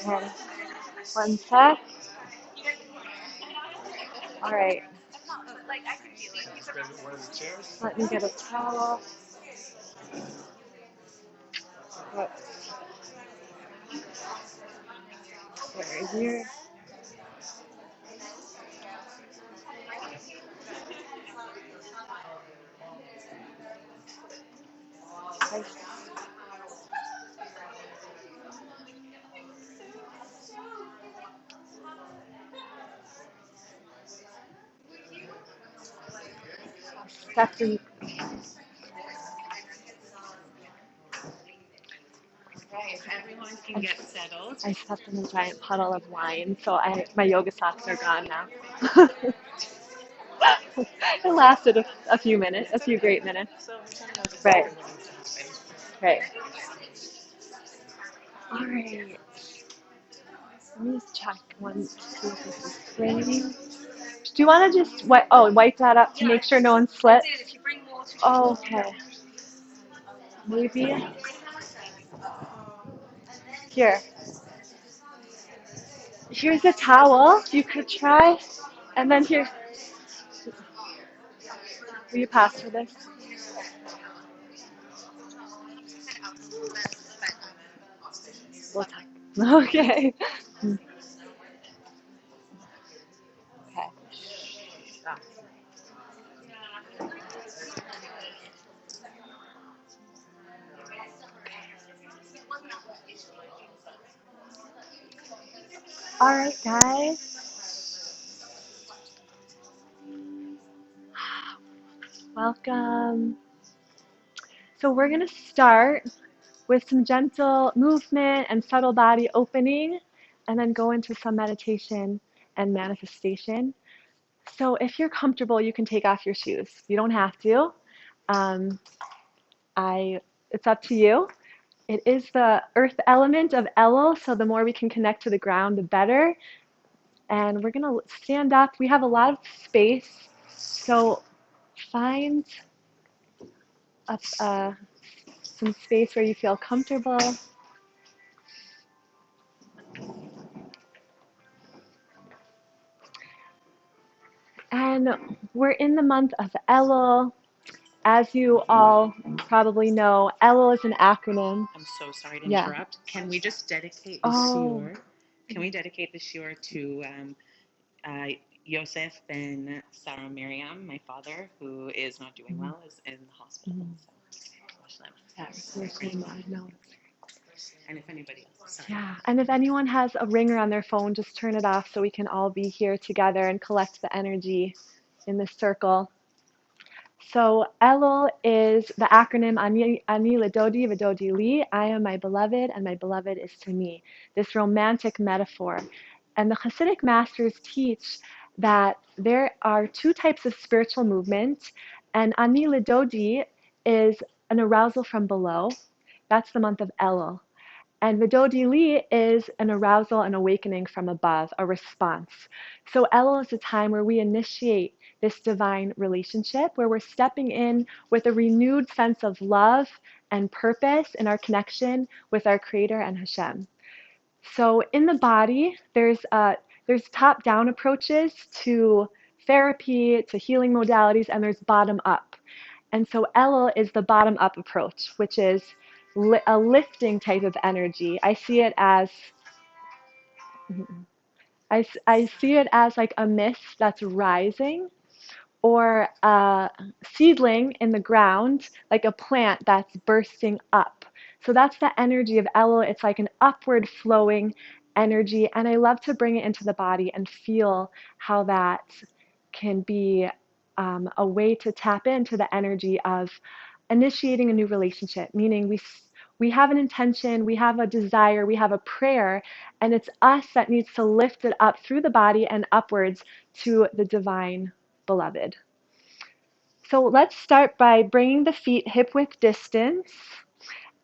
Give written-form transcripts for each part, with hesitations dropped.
Okay. One sec. All right. Let me get a towel. Whoops. Right here. Okay. Stepped in, Everyone can get settled. I stepped in a giant puddle of wine, so my yoga socks are gone now. It lasted a few minutes, a few great minutes. So sometimes it's Right, never what needs to happen. right. All right. Let me just check one, see if this is raining. Do you want to just wipe that up to make sure no one slips? Oh, okay. Maybe. Here. Here's a towel you could try. And then here. Will you pass for this? We'll talk. Okay. Okay. All right, guys. Welcome. So we're going to start with some gentle movement and subtle body opening, and then go into some meditation and manifestation. So if you're comfortable, you can take off your shoes. You don't have to. Um, it's up to you. It is the earth element of Elul, so the more we can connect to the ground, the better. And we're gonna stand up. We have a lot of space, so find some space where you feel comfortable. And we're in the month of Elul. As you all probably know, Elul is an acronym. I'm so sorry to Yeah. interrupt. Can we just dedicate the Oh, shiur? Can we dedicate the shiur to uh, Yosef ben Sarah Miriam, my father, who is not doing well, is in the hospital. So, and if anybody else, sorry. yeah. And if anyone has a ringer on their phone, just turn it off so we can all be here together and collect the energy in this circle. So Elul is the acronym Ani Ledodi Vedodi Li. I am my beloved, and my beloved is to me. This romantic metaphor. And the Hasidic masters teach that there are two types of spiritual movement, and Ani Ledodi is an arousal from below. That's the month of Elul. And Vidodi Li is an arousal and awakening from above, a response. So Elul is a time where we initiate this divine relationship, where we're stepping in with a renewed sense of love and purpose in our connection with our Creator and Hashem. So in the body, there's top-down approaches to therapy, to healing modalities, and there's bottom-up. And so Elul is the bottom-up approach, which is a lifting type of energy. I see it as like a mist that's rising, or a seedling in the ground, like a plant that's bursting up. So that's the energy of Elul. It's like an upward flowing energy, and I love to bring it into the body and feel how that can be a way to tap into the energy of initiating a new relationship, meaning we have an intention, we have a desire, we have a prayer, and it's us that needs to lift it up through the body and upwards to the divine beloved. So let's start by bringing the feet hip-width distance.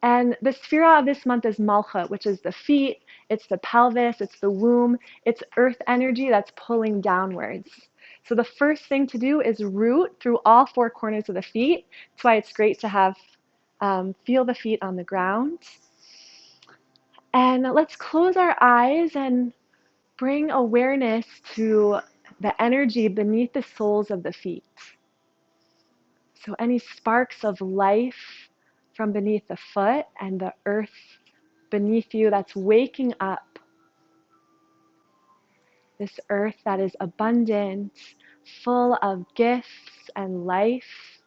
And the sphera of this month is Malchut, which is the feet, it's the pelvis, it's the womb, it's earth energy that's pulling downwards. So the first thing to do is root through all four corners of the feet. That's why it's great to have feel the feet on the ground. And let's close our eyes and bring awareness to the energy beneath the soles of the feet. So any sparks of life from beneath the foot and the earth beneath you that's waking up. This earth that is abundant, full of gifts and life,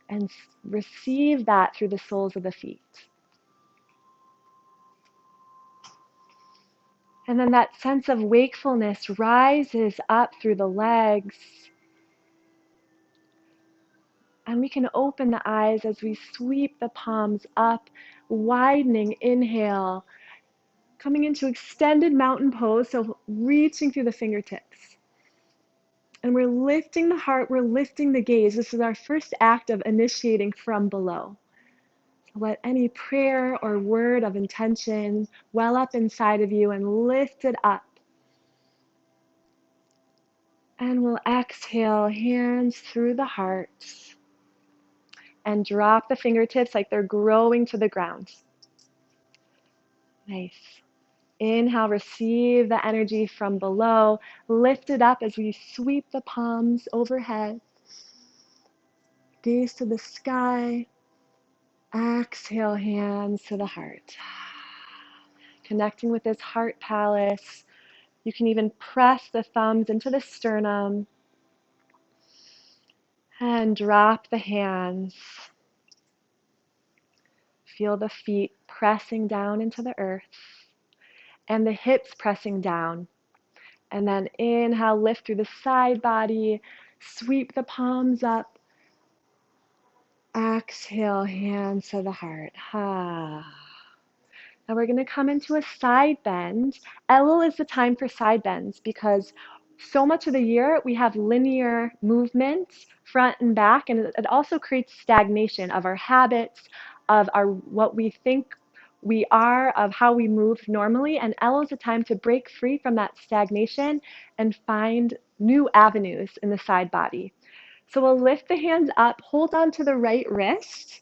and receive that through the soles of the feet. And then that sense of wakefulness rises up through the legs. And we can open the eyes as we sweep the palms up, widening, inhale, coming into extended mountain pose, so reaching through the fingertips. And we're lifting the heart, we're lifting the gaze. This is our first act of initiating from below. So let any prayer or word of intention well up inside of you and lift it up. And we'll exhale, hands through the heart. And drop the fingertips like they're growing to the ground. Nice. Inhale, receive the energy from below. Lift it up as we sweep the palms overhead. Gaze to the sky. Exhale, hands to the heart. Connecting with this heart palace. You can even press the thumbs into the sternum. And drop the hands. Feel the feet pressing down into the earth. And the hips pressing down. And then inhale, lift through the side body, sweep the palms up. Exhale, hands to the heart. Now we're going to come into a side bend. Elul is the time for side bends because so much of the year we have linear movements, front and back, and it also creates stagnation of our habits, of our what we think we are, of how we move normally. And Elul is a time to break free from that stagnation and find new avenues in the side body. So we'll lift the hands up, hold on to the right wrist,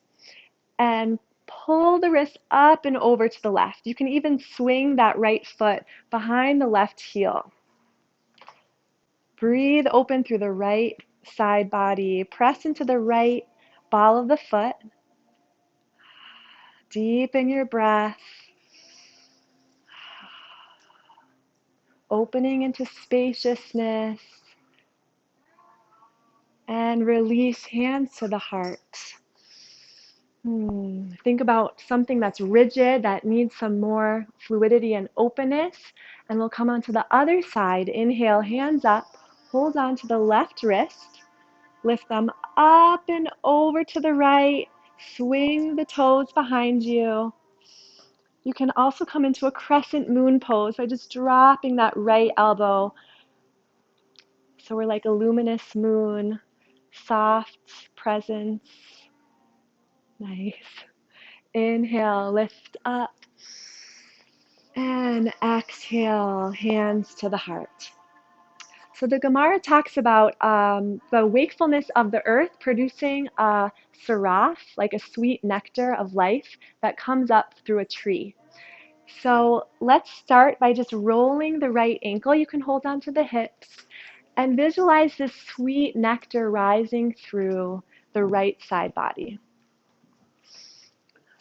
and pull the wrist up and over to the left. You can even swing that right foot behind the left heel. Breathe open through the right side body. Press into the right ball of the foot. Deepen your breath. Opening into spaciousness. And release, hands to the heart. Think about something that's rigid, that needs some more fluidity and openness. And we'll come onto the other side. Inhale, hands up. Hold on to the left wrist. Lift them up and over to the right. Swing the toes behind you. You can also come into a crescent moon pose by just dropping that right elbow. So we're like a luminous moon, soft presence. Nice. Inhale, lift up. And exhale, hands to the heart. So the Gemara talks about the wakefulness of the earth producing a saraf, like a sweet nectar of life that comes up through a tree. So let's start by just rolling the right ankle. You can hold on to the hips and visualize this sweet nectar rising through the right side body.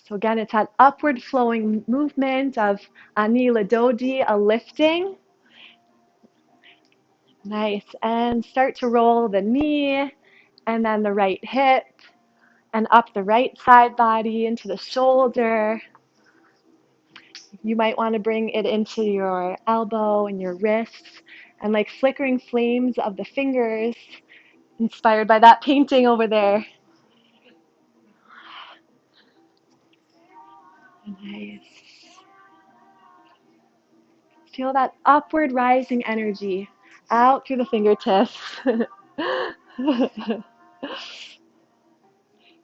So again, it's that upward flowing movement of ani ladodi, a lifting. Nice. And start to roll the knee and then the right hip and up the right side body into the shoulder. You might want to bring it into your elbow and your wrists and like flickering flames of the fingers, inspired by that painting over there. Nice. Feel that upward rising energy out through the fingertips.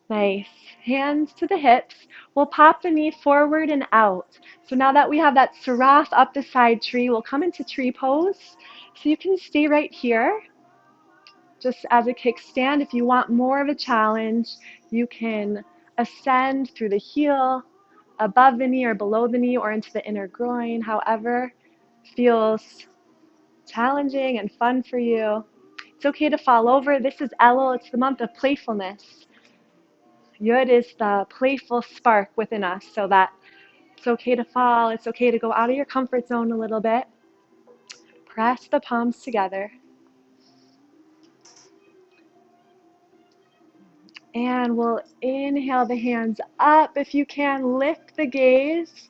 Nice. Hands to the hips. We'll pop the knee forward and out. So now that we have that saraf up the side tree, we'll come into tree pose. So you can stay right here, just as a kickstand. If you want more of a challenge, you can ascend through the heel above the knee or below the knee or into the inner groin, however feels challenging and fun for you. It's okay to fall over. This is Elul. It's the month of playfulness. Yud is the playful spark within us, so that it's okay to fall. It's okay to go out of your comfort zone a little bit. Press the palms together. And we'll inhale the hands up. If you can, lift the gaze.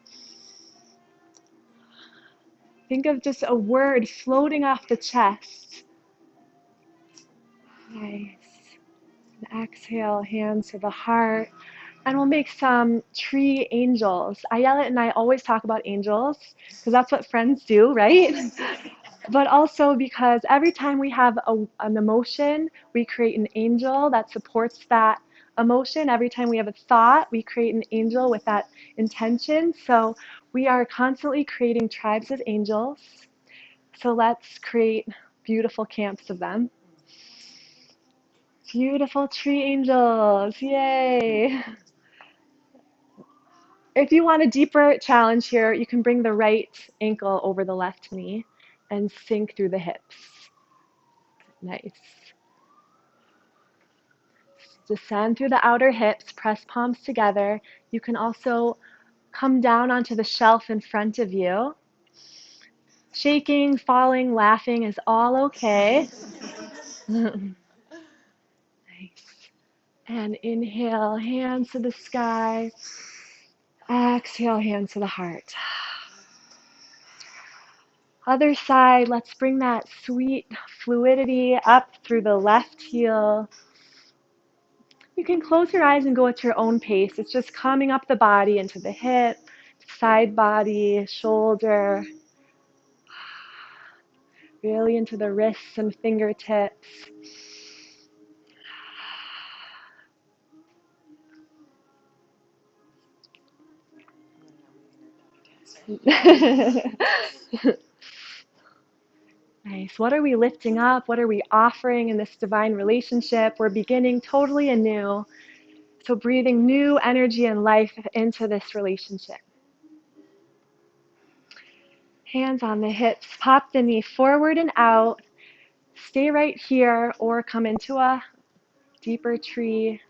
Think of just a word floating off the chest. Nice. And exhale, hands to the heart. And we'll make some tree angels. Ayelet and I always talk about angels because that's what friends do, right? But also because every time we have an emotion, we create an angel that supports that emotion. Every time we have a thought, we create an angel with that intention. So we are constantly creating tribes of angels. So let's create beautiful camps of them. Beautiful tree angels, yay! If you want a deeper challenge here, you can bring the right ankle over the left knee and sink through the hips. Nice. Descend through the outer hips, press palms together. You can also come down onto the shelf in front of you. Shaking, falling, laughing is all okay. Nice. And inhale, hands to the sky. Exhale, hands to the heart. Other side, let's bring that sweet fluidity up through the left heel. You can close your eyes and go at your own pace. It's just calming up the body into the hip, side body, shoulder, really into the wrists and fingertips. Nice. What are we lifting up? What are we offering in this divine relationship? We're beginning totally anew. So breathing new energy and life into this relationship. Hands on the hips. Pop the knee forward and out. Stay right here or come into a deeper tree.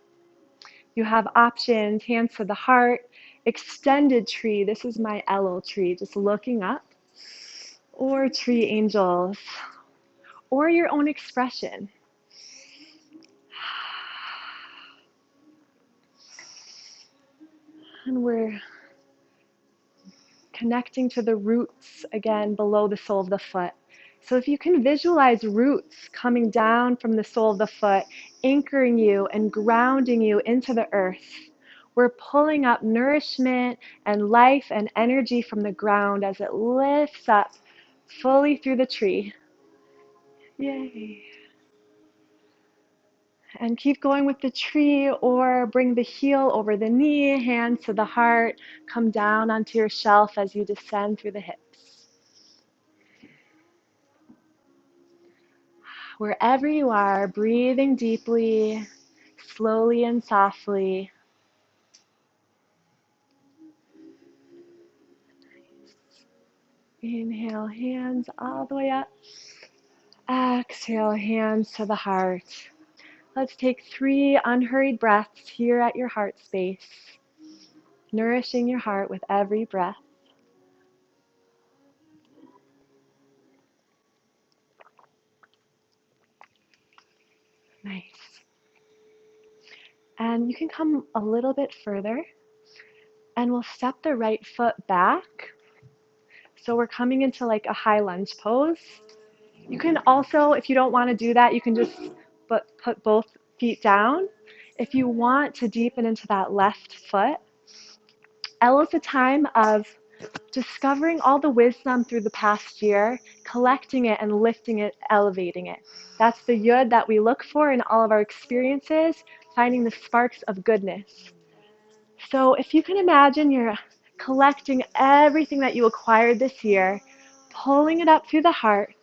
You have options. Hands to the heart. Extended tree. This is my Elul tree. Just looking up. Or tree angels. Or your own expression. And we're connecting to the roots again below the sole of the foot. So if you can visualize roots coming down from the sole of the foot, anchoring you and grounding you into the earth, we're pulling up nourishment and life and energy from the ground as it lifts up fully through the tree. Yay. And keep going with the tree, or bring the heel over the knee, hands to the heart, come down onto your shelf as you descend through the hips. Wherever you are, breathing deeply, slowly and softly. Inhale, hands all the way up. Exhale, hands to the heart. Let's take 3 unhurried breaths here at your heart space, nourishing your heart with every breath. Nice. And you can come a little bit further, and we'll step the right foot back. So we're coming into like a high lunge pose. You can also, if you don't want to do that, you can just put both feet down. If you want to deepen into that left foot, Elul is a time of discovering all the wisdom through the past year, collecting it and lifting it, elevating it. That's the yud that we look for in all of our experiences, finding the sparks of goodness. So if you can imagine you're collecting everything that you acquired this year, pulling it up through the heart,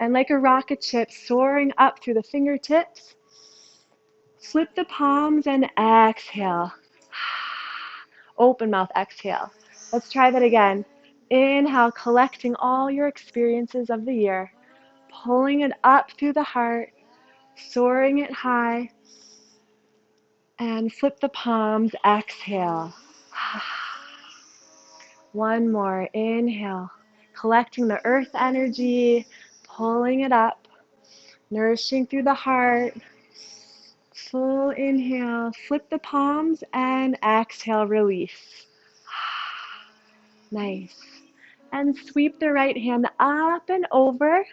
and like a rocket ship soaring up through the fingertips, flip the palms and exhale. open mouth, exhale. Let's try that again. Inhale, collecting all your experiences of the year, pulling it up through the heart, soaring it high, and flip the palms, exhale. One more, inhale, collecting the earth energy, pulling it up, nourishing through the heart. Full inhale, flip the palms, and exhale, release. Nice. And sweep the right hand up and over.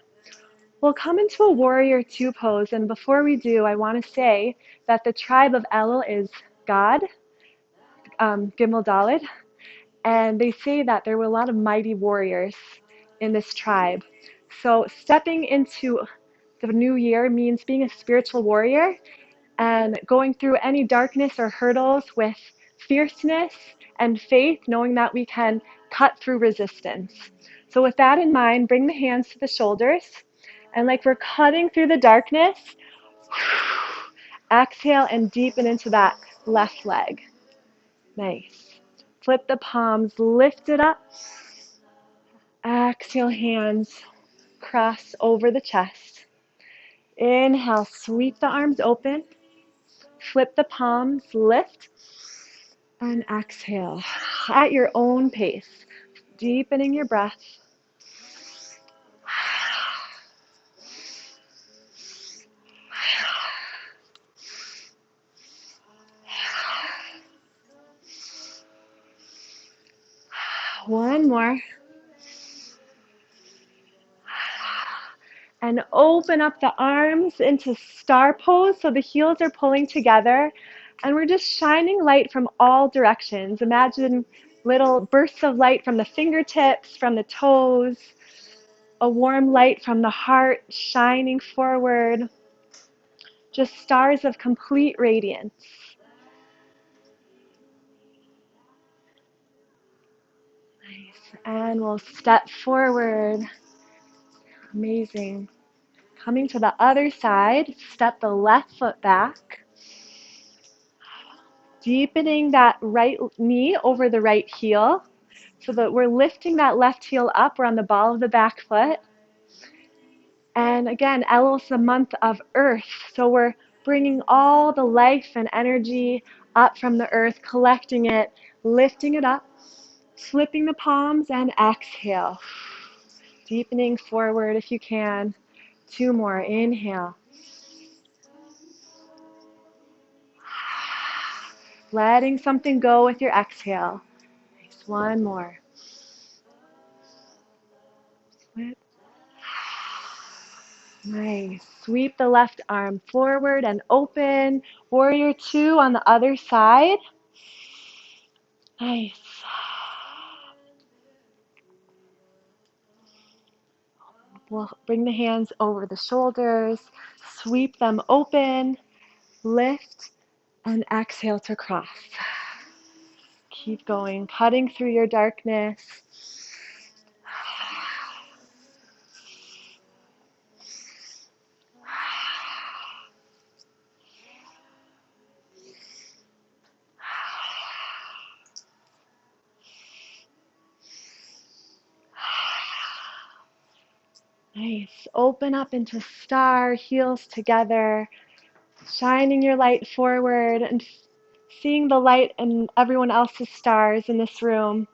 We'll come into a warrior two pose, and before we do, I want to say that the tribe of Elul is God, Gimel Daled, and they say that there were a lot of mighty warriors in this tribe. So stepping into the new year means being a spiritual warrior and going through any darkness or hurdles with fierceness and faith, knowing that we can cut through resistance. So with that in mind, bring the hands to the shoulders, and like we're cutting through the darkness, exhale and deepen into that left leg. Nice. Flip the palms, lift it up. Exhale, hands cross over the chest. Inhale, sweep the arms open. Flip the palms, lift, and exhale at your own pace, deepening your breath. One more. And open up the arms into star pose so the heels are pulling together. And we're just shining light from all directions. Imagine little bursts of light from the fingertips, from the toes, a warm light from the heart shining forward. Just stars of complete radiance. Nice. And we'll step forward. Amazing. Coming to the other side, step the left foot back. Deepening that right knee over the right heel so that we're lifting that left heel up. We're on the ball of the back foot. And again, Elul is the month of earth. So we're bringing all the life and energy up from the earth, collecting it, lifting it up, flipping the palms, and exhale. Deepening forward if you can. Two more. Inhale. Letting something go with your exhale. Nice. One more. Flip. Nice. Sweep the left arm forward and open. Warrior two on the other side. Nice. We'll bring the hands over the shoulders. Sweep them open. Lift and exhale to cross. Keep going, cutting through your darkness. Nice. Open up into star, heels together, shining your light forward and seeing the light in everyone else's stars in this room.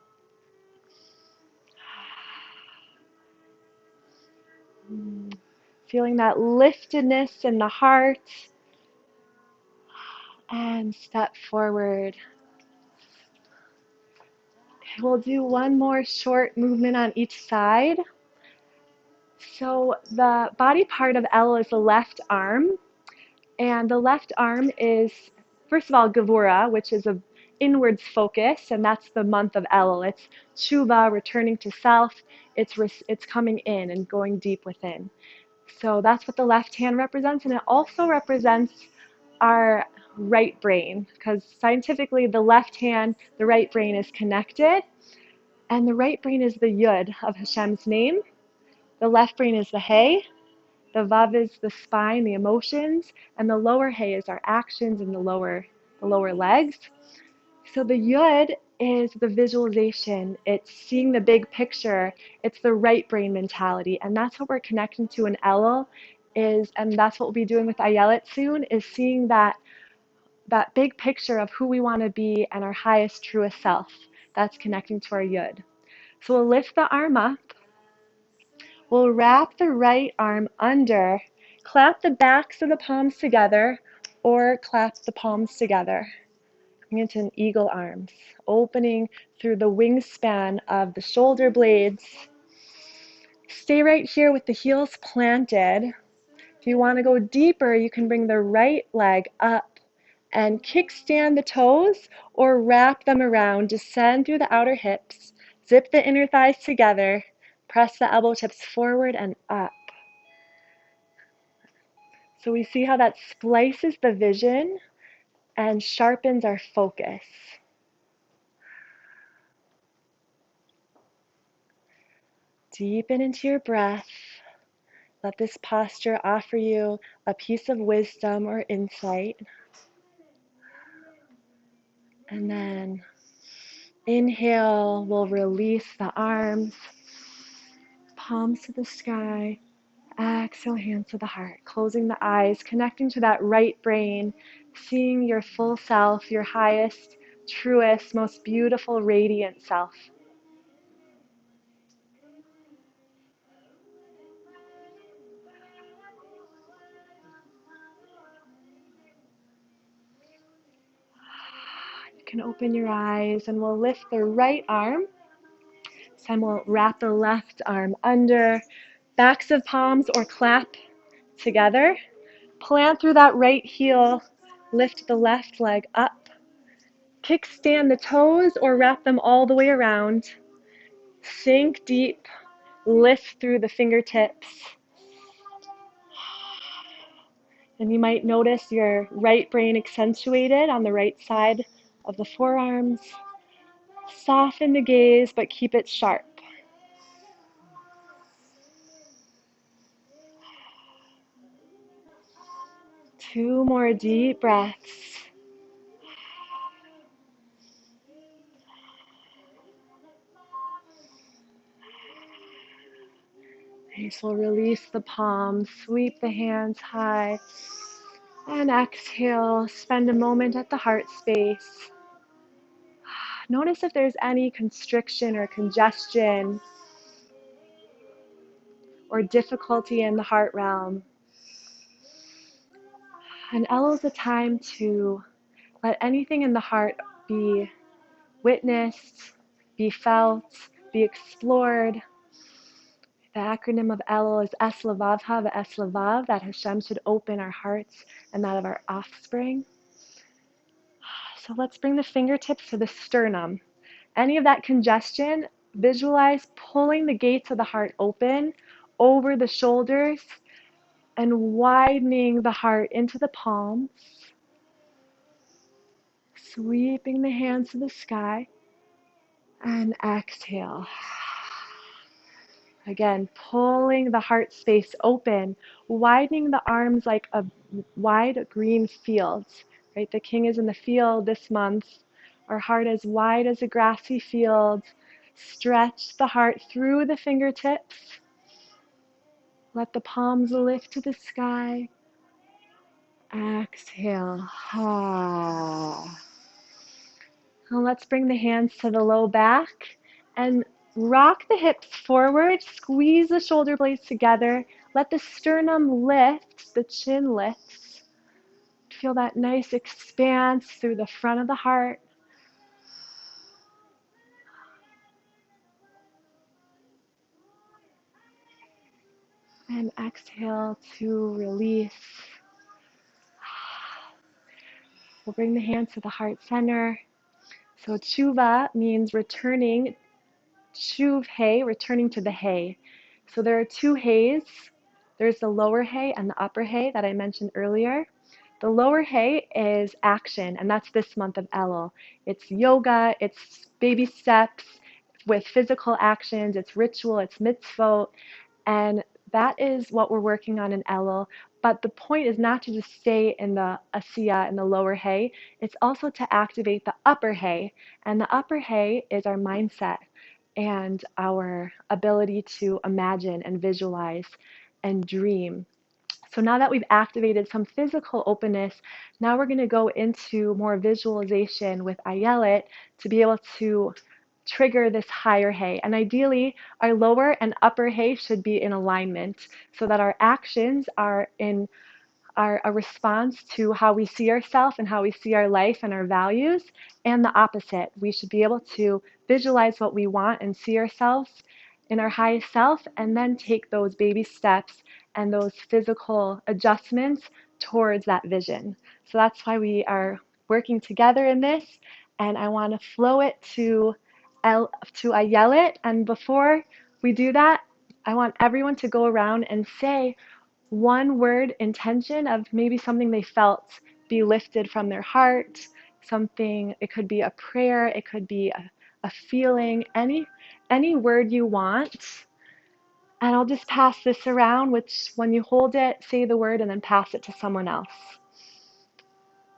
Feeling that liftedness in the heart. And step forward. Okay, we'll do one more short movement on each side. So the body part of Elul is the left arm. And the left arm is, first of all, Gevura, which is an inwards focus, and that's the month of Elul. It's Tshuva, returning to self. It's coming in and going deep within. So that's what the left hand represents, and it also represents our right brain, because scientifically the left hand, the right brain is connected, and the right brain is the Yud of Hashem's name. The left brain is the Hey. The Vav is the spine, the emotions, and the lower Hey is our actions and the lower legs. So the Yud is the visualization. It's seeing the big picture. It's the right brain mentality. And that's what we're connecting to in Elul and that's what we'll be doing with Ayelet soon, is seeing that big picture of who we want to be and our highest, truest self. That's connecting to our Yud. So we'll lift the arm up. We'll wrap the right arm under, clap the backs of the palms together, or clap the palms together. Into an eagle arms, opening through the wingspan of the shoulder blades. Stay right here with the heels planted. If you want to go deeper, you can bring the right leg up and kickstand the toes or wrap them around. Descend through the outer hips, zip the inner thighs together, press the elbow tips forward and up. So we see how that splices the vision and sharpens our focus. Deepen into your breath. Let this posture offer you a piece of wisdom or insight. And then inhale, we'll release the arms, palms to the sky. Exhale, hands to the heart. Closing the eyes, connecting to that right brain, seeing your full self, your highest, truest, most beautiful, radiant self. You can open your eyes and we'll lift the right arm. This time we'll wrap the left arm under, backs of palms or clap together. Plant through that right heel, lift the left leg up. Kickstand the toes or wrap them all the way around. Sink deep, lift through the fingertips. And you might notice your right brain accentuated on the right side of the forearms. Soften the gaze, but keep it sharp. Two more deep breaths. Nice, we'll release the palms, sweep the hands high, and exhale. Spend a moment at the heart space. Notice if there's any constriction or congestion or difficulty in the heart realm. And Elul is a time to let anything in the heart be witnessed, be felt, be explored. The acronym of Elul is Es Levavcha Ve'es Levav, that Hashem should open our hearts and that of our offspring. So let's bring the fingertips to the sternum. Any of that congestion, visualize pulling the gates of the heart open over the shoulders and widening the heart into the palms. Sweeping the hands to the sky and exhale. Again, pulling the heart space open, widening the arms like a wide green field. Right? The king is in the field this month. Our heart as wide as a grassy field. Stretch the heart through the fingertips. Let the palms lift to the sky. Exhale. Now let's bring the hands to the low back and rock the hips forward. Squeeze the shoulder blades together. Let the sternum lift, the chin lifts. Feel that nice expanse through the front of the heart. And exhale to release. We'll bring the hands to the heart center. So tshuva means returning. Shuv hay, returning to the hay. So there are two hays. There's the lower hay and the upper hay that I mentioned earlier. The lower hay is action, and that's this month of Elul. It's yoga, it's baby steps with physical actions, it's ritual, it's mitzvot. And that is what we're working on in Elul. But the point is not to just stay in the Asiya, in the lower hay. It's also to activate the upper hay. And the upper hay is our mindset and our ability to imagine and visualize and dream. So now that we've activated some physical openness, now we're going to go into more visualization with Ayelet to be able to trigger this higher hay. And ideally, our lower and upper hay should be in alignment so that our actions are in are a response to how we see ourselves and how we see our life and our values, and the opposite. We should be able to visualize what we want and see ourselves in our highest self, and then take those baby steps and those physical adjustments towards that vision. So that's why we are working together in this, and I want to flow it to Ayelet. And before we do that, I want everyone to go around and say one word intention of maybe something they felt be lifted from their heart, something, it could be a prayer, it could be a feeling, any word you want. And I'll just pass this around, which when you hold it, say the word and then pass it to someone else.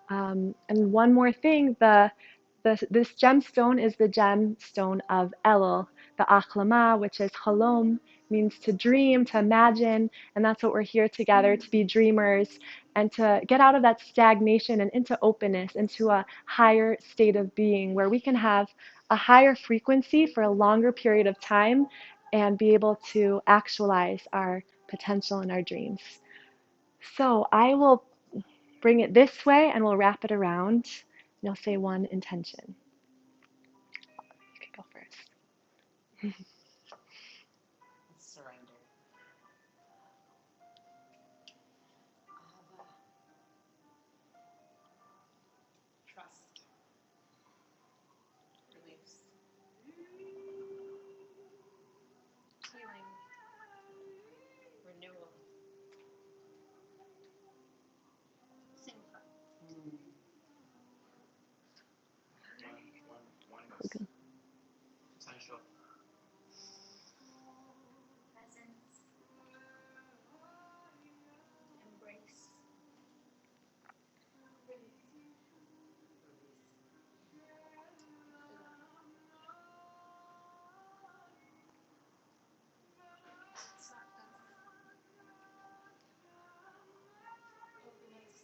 And one more thing, this gemstone is the gemstone of Elul, the Achlama, which is Halom, means to dream, to imagine, and that's what we're here together, to be dreamers and to get out of that stagnation and into openness, into a higher state of being where we can have a higher frequency for a longer period of time and be able to actualize our potential and our dreams. So I will bring it this way and we'll wrap it around. And you'll say one intention. You can go first. Surrender. Trust. Release. Healing. Renewal. Simcha. Okay. Potential. Presence. Embrace. Release. Zadaka. Openness.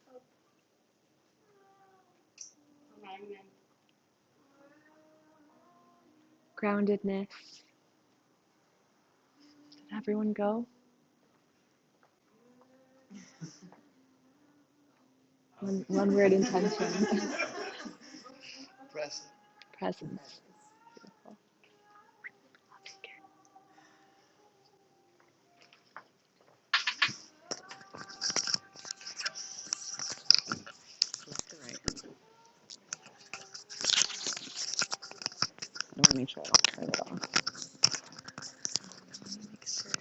Hope. Alignment. Groundedness. Did everyone go? One word intention. Present. Presence. Beautiful. I'll take care. Left to right. I want to make sure I don't turn it off. Make sure.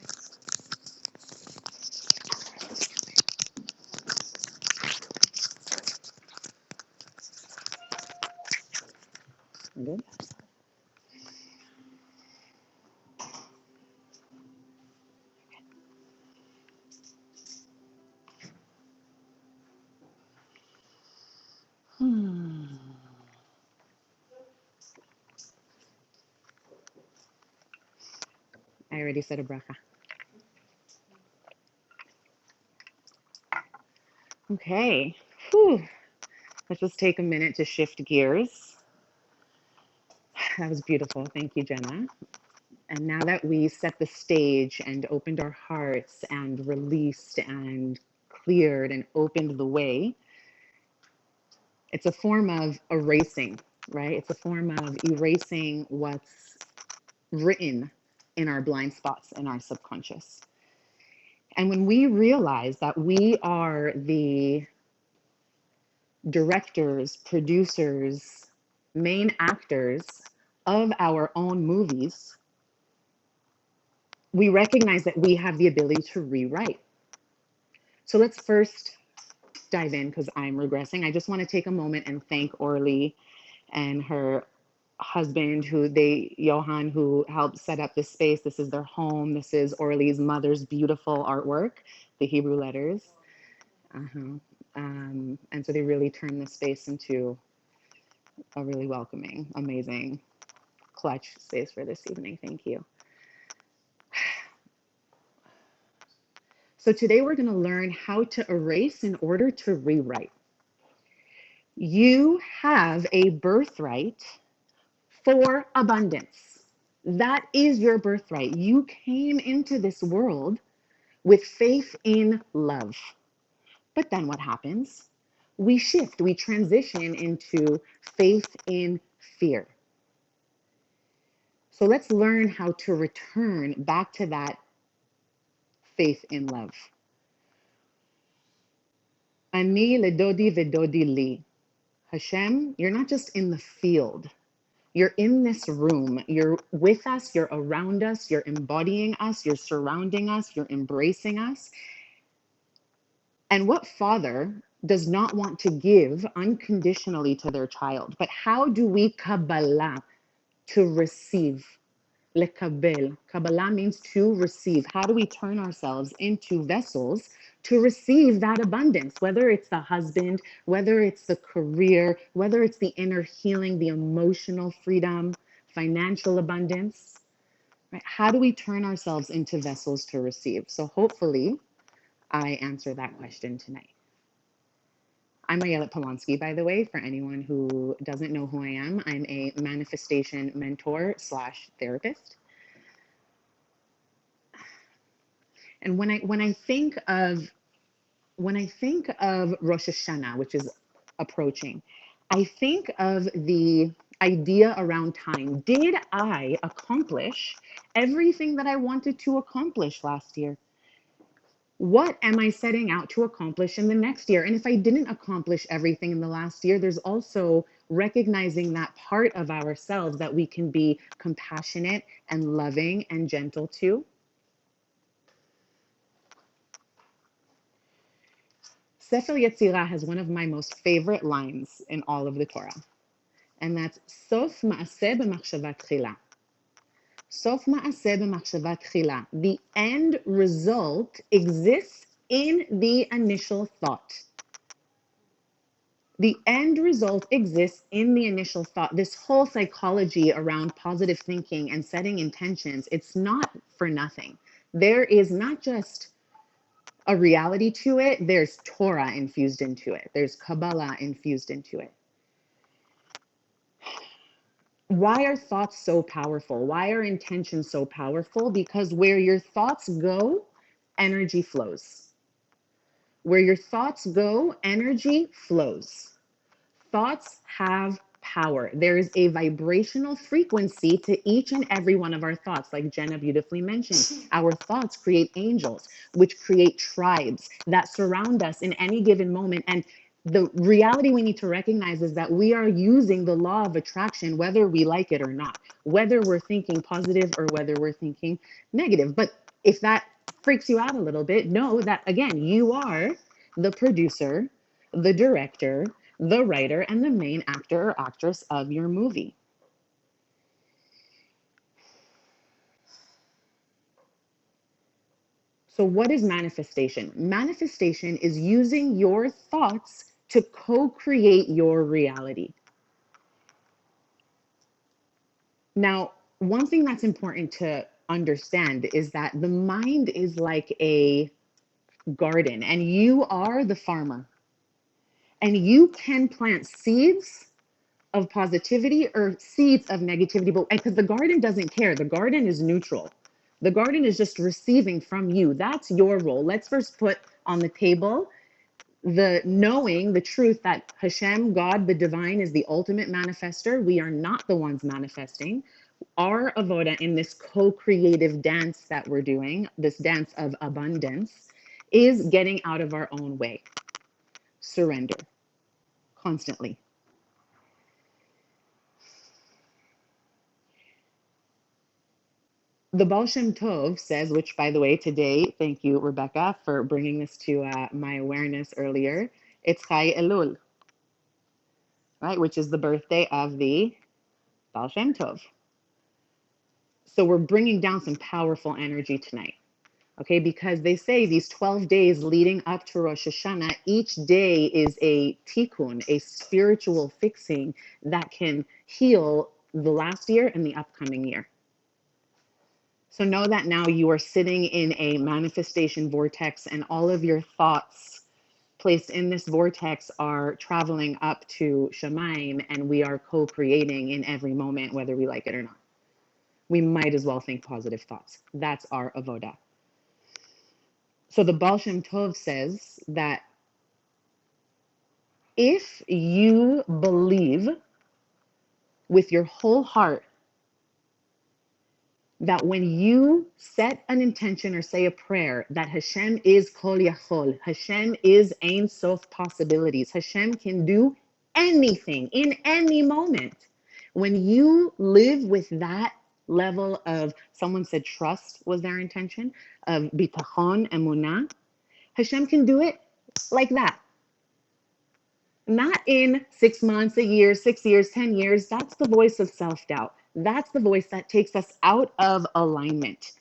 I'm good? I already said a bracha. Okay. Whew. Let's just take a minute to shift gears. That was beautiful. Thank you, Jenna. And now that we set the stage and opened our hearts and released and cleared and opened the way, it's a form of erasing, right? It's a form of erasing what's written in our blind spots in our subconscious. And when we realize that we are the directors, producers, main actors of our own movies, we recognize that we have the ability to rewrite. So let's first dive in because I'm regressing. I just want to take a moment and thank Orly and her husband, Johan, who helped set up this space. This is their home. This is Orly's mother's beautiful artwork, the Hebrew letters. And so they really turned this space into a really welcoming, amazing, clutch space for this evening. Thank you. So today we're going to learn how to erase in order to rewrite. You have a birthright for abundance. That is your birthright. You came into this world with faith in love. But then what happens? We shift, we transition into faith in fear. So let's learn how to return back to that faith in love. Ani ledodi vedodi li. Hashem, you're not just in the field. You're in this room. You're with us. You're around us. You're embodying us. You're surrounding us. You're embracing us. And what father does not want to give unconditionally to their child? But how do we Kabbalah to receive? Lekabel. Kabbalah means to receive. How do we turn ourselves into vessels to receive that abundance? Whether it's the husband, whether it's the career, whether it's the inner healing, the emotional freedom, financial abundance. Right? How do we turn ourselves into vessels to receive? So hopefully I answer that question tonight. I'm Ayelet Polonsky, by the way, for anyone who doesn't know who I am. I'm a manifestation mentor / therapist. And when I think of Rosh Hashanah, which is approaching, I think of the idea around time. Did I accomplish everything that I wanted to accomplish last year? What am I setting out to accomplish in the next year? And if I didn't accomplish everything in the last year, there's also recognizing that part of ourselves that we can be compassionate and loving and gentle to. Sefer Yetzirah has one of my most favorite lines in all of the Torah, and that's Sof ma'aseh b'machshava tchila. Sof ma'aseh b'machshava tchila. The end result exists in the initial thought. The end result exists in the initial thought. This whole psychology around positive thinking and setting intentions, it's not for nothing. There is not just a reality to it, there's Torah infused into it. There's Kabbalah infused into it. Why are thoughts so powerful? Why are intentions so powerful? Because where your thoughts go, energy flows. Where your thoughts go, energy flows. Thoughts have power. There is a vibrational frequency to each and every one of our thoughts, like Jenna beautifully mentioned. Our thoughts create angels, which create tribes that surround us in any given moment. And the reality we need to recognize is that we are using the law of attraction, whether we like it or not, whether we're thinking positive or whether we're thinking negative. But if that freaks you out a little bit, know that, again, you are the producer, the director, the writer, and the main actor or actress of your movie. So what is manifestation? Manifestation is using your thoughts to co-create your reality. Now, one thing that's important to understand is that the mind is like a garden, and you are the farmer. And you can plant seeds of positivity or seeds of negativity, but because the garden doesn't care, the garden is neutral. The garden is just receiving from you. That's your role. Let's first put on the table the knowing, the truth that Hashem, God, the divine, is the ultimate manifester. We are not the ones manifesting. Our avoda in this co-creative dance that we're doing, this dance of abundance, is getting out of our own way. Surrender constantly. The Baal Shem Tov says, which, by the way, today, thank you, Rebecca, for bringing this to my awareness earlier. It's Chai Elul, right? Which is the birthday of the Baal Shem Tov. So we're bringing down some powerful energy tonight. Okay, because they say these 12 days leading up to Rosh Hashanah, each day is a tikkun, a spiritual fixing that can heal the last year and the upcoming year. So know that now you are sitting in a manifestation vortex, and all of your thoughts placed in this vortex are traveling up to Shemaim, and we are co-creating in every moment, whether we like it or not. We might as well think positive thoughts. That's our avodah. So the Baal Shem Tov says that if you believe with your whole heart that when you set an intention or say a prayer that Hashem is Kol Yachol, Hashem is Ein Sof possibilities, Hashem can do anything in any moment. When you live with that level of, someone said trust was their intention, of bitachon, emunah, Hashem can do it like that. Not in 6 months, a year, 6 years, 10 years. That's the voice of self-doubt. That's the voice that takes us out of alignment.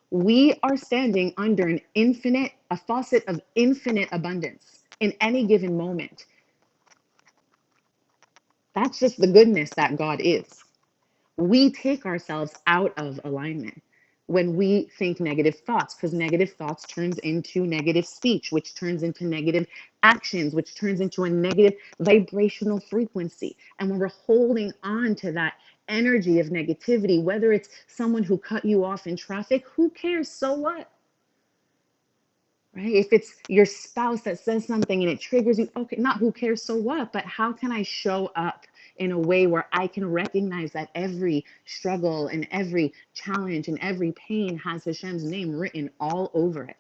We are standing under a faucet of infinite abundance in any given moment. That's just the goodness that God is. We take ourselves out of alignment when we think negative thoughts, because negative thoughts turns into negative speech, which turns into negative actions, which turns into a negative vibrational frequency. And when we're holding on to that energy of negativity, whether it's someone who cut you off in traffic, who cares? So what? Right? If it's your spouse that says something and it triggers you, okay, not who cares, so what? But how can I show up in a way where I can recognize that every struggle and every challenge and every pain has Hashem's name written all over it?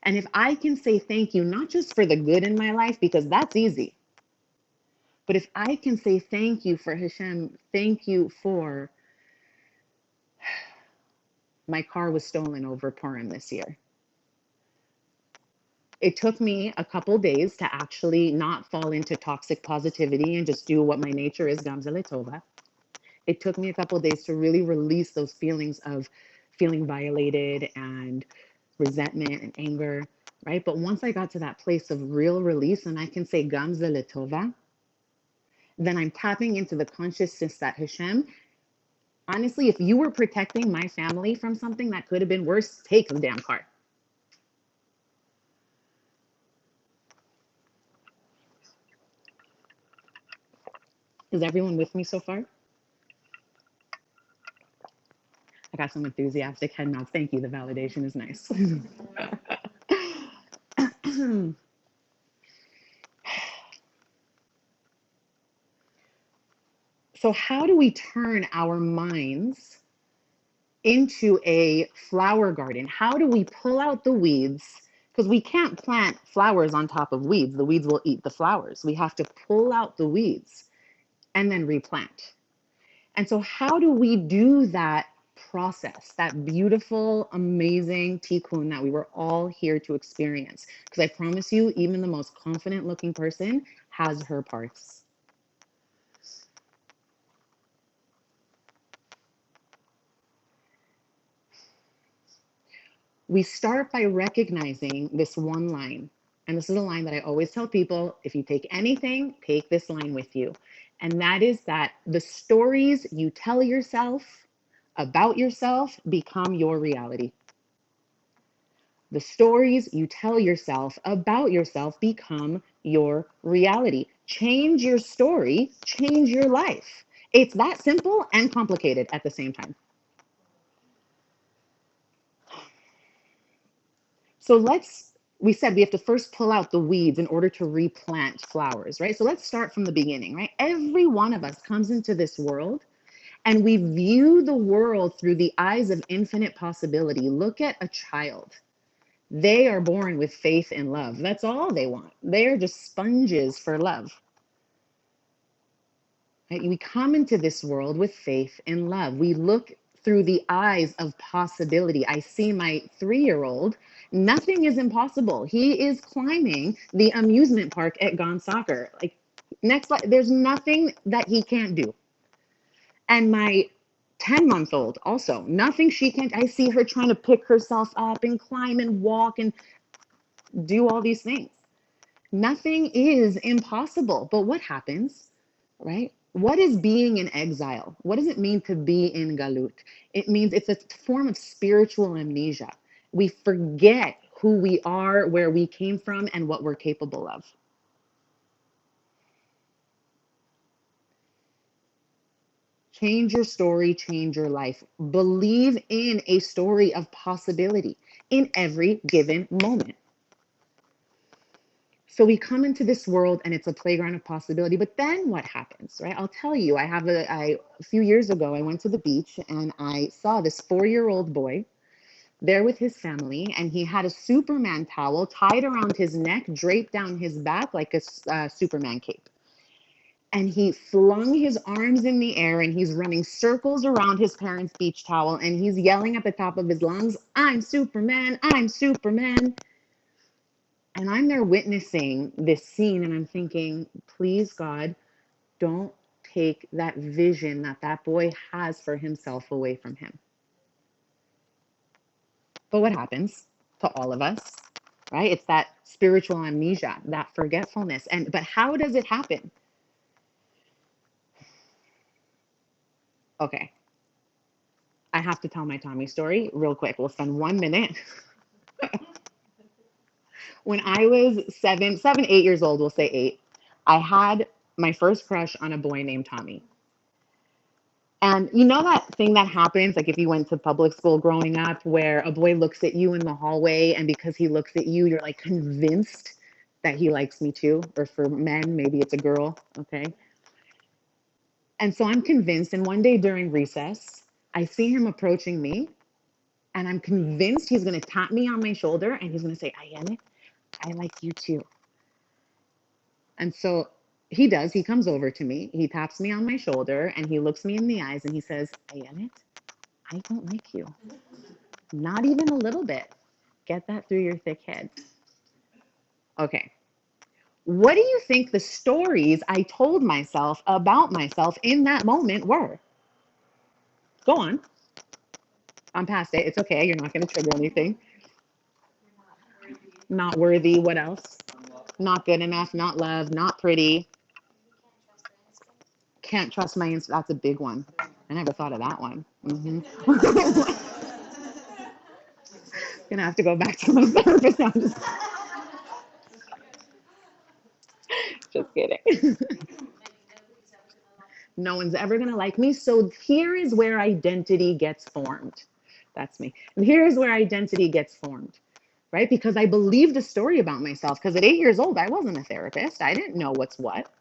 And if I can say thank you, not just for the good in my life, because that's easy, but if I can say thank you for Hashem, thank you for my car was stolen over Purim this year. It took me a couple days to actually not fall into toxic positivity and just do what my nature is, Gamza Letova. It took me a couple days to really release those feelings of feeling violated and resentment and anger, right? But once I got to that place of real release and I can say Gamza Letova, then I'm tapping into the consciousness that Hashem, honestly, if you were protecting my family from something that could have been worse, take the damn car. Is everyone with me so far? I got some enthusiastic head nods. Thank you. The validation is nice. So how do we turn our minds into a flower garden? How do we pull out the weeds? Because we can't plant flowers on top of weeds. The weeds will eat the flowers. We have to pull out the weeds and then replant. And so how do we do that process, that beautiful, amazing tikkun that we were all here to experience? Because I promise you, even the most confident looking person has her parts. We start by recognizing this one line. And this is a line that I always tell people, if you take anything, take this line with you. And that is that the stories you tell yourself about yourself become your reality. The stories you tell yourself about yourself become your reality. Change your story, change your life. It's that simple and complicated at the same time. So we said we have to first pull out the weeds in order to replant flowers, right? So let's start from the beginning, right? Every one of us comes into this world and we view the world through the eyes of infinite possibility. Look at a child. They are born with faith and love. That's all they want. They are just sponges for love. Right? We come into this world with faith and love. We look through the eyes of possibility. I see my 3-year-old Nothing is impossible. He is climbing the amusement park at Gone Soccer. Like, there's nothing that he can't do. And my 10-month-old also, nothing she can't. I see her trying to pick herself up and climb and walk and do all these things. Nothing is impossible. But what happens, right? What is being in exile? What does it mean to be in galut? It means it's a form of spiritual amnesia. We forget who we are, where we came from, and what we're capable of. Change your story, change your life. Believe in a story of possibility in every given moment. So we come into this world and it's a playground of possibility, but then what happens, right? I'll tell you, a few years ago, I went to the beach and I saw this 4-year-old boy there with his family, and he had a Superman towel tied around his neck, draped down his back like a Superman cape. And he flung his arms in the air and he's running circles around his parents' beach towel and he's yelling at the top of his lungs, "I'm Superman, I'm Superman." And I'm there witnessing this scene and I'm thinking, please, God, don't take that vision that that boy has for himself away from him. But what happens to all of us, right? It's that spiritual amnesia, that forgetfulness. But how does it happen? Okay, I have to tell my Tommy story real quick. We'll spend 1 minute. When I was 8 years old, we'll say 8, I had my first crush on a boy named Tommy. And you know that thing that happens, like if you went to public school growing up, where a boy looks at you in the hallway, and because he looks at you, you're like convinced that he likes me too. Or for men, maybe it's a girl, okay? And so I'm convinced, and one day during recess, I see him approaching me, and I'm convinced he's going to tap me on my shoulder, and he's going to say, "Ayelet, I like you too." And so he does. He comes over to me, he taps me on my shoulder, and he looks me in the eyes, and he says, "Ayelet, I don't like you. Not even a little bit. Get that through your thick head." Okay. What do you think the stories I told myself about myself in that moment were? Go on. I'm past it. It's okay. You're not going to trigger anything. Not worthy. What else? Not good enough. Not loved. Not pretty. Can't trust my instincts. That's a big one. I never thought of that one. Gonna have to go back to my therapist now. Just kidding. No one's ever gonna like me. So here is where identity gets formed. That's me. And here's where identity gets formed, right? Because I believed a story about myself. Because at 8 years old, I wasn't a therapist. I didn't know what's what.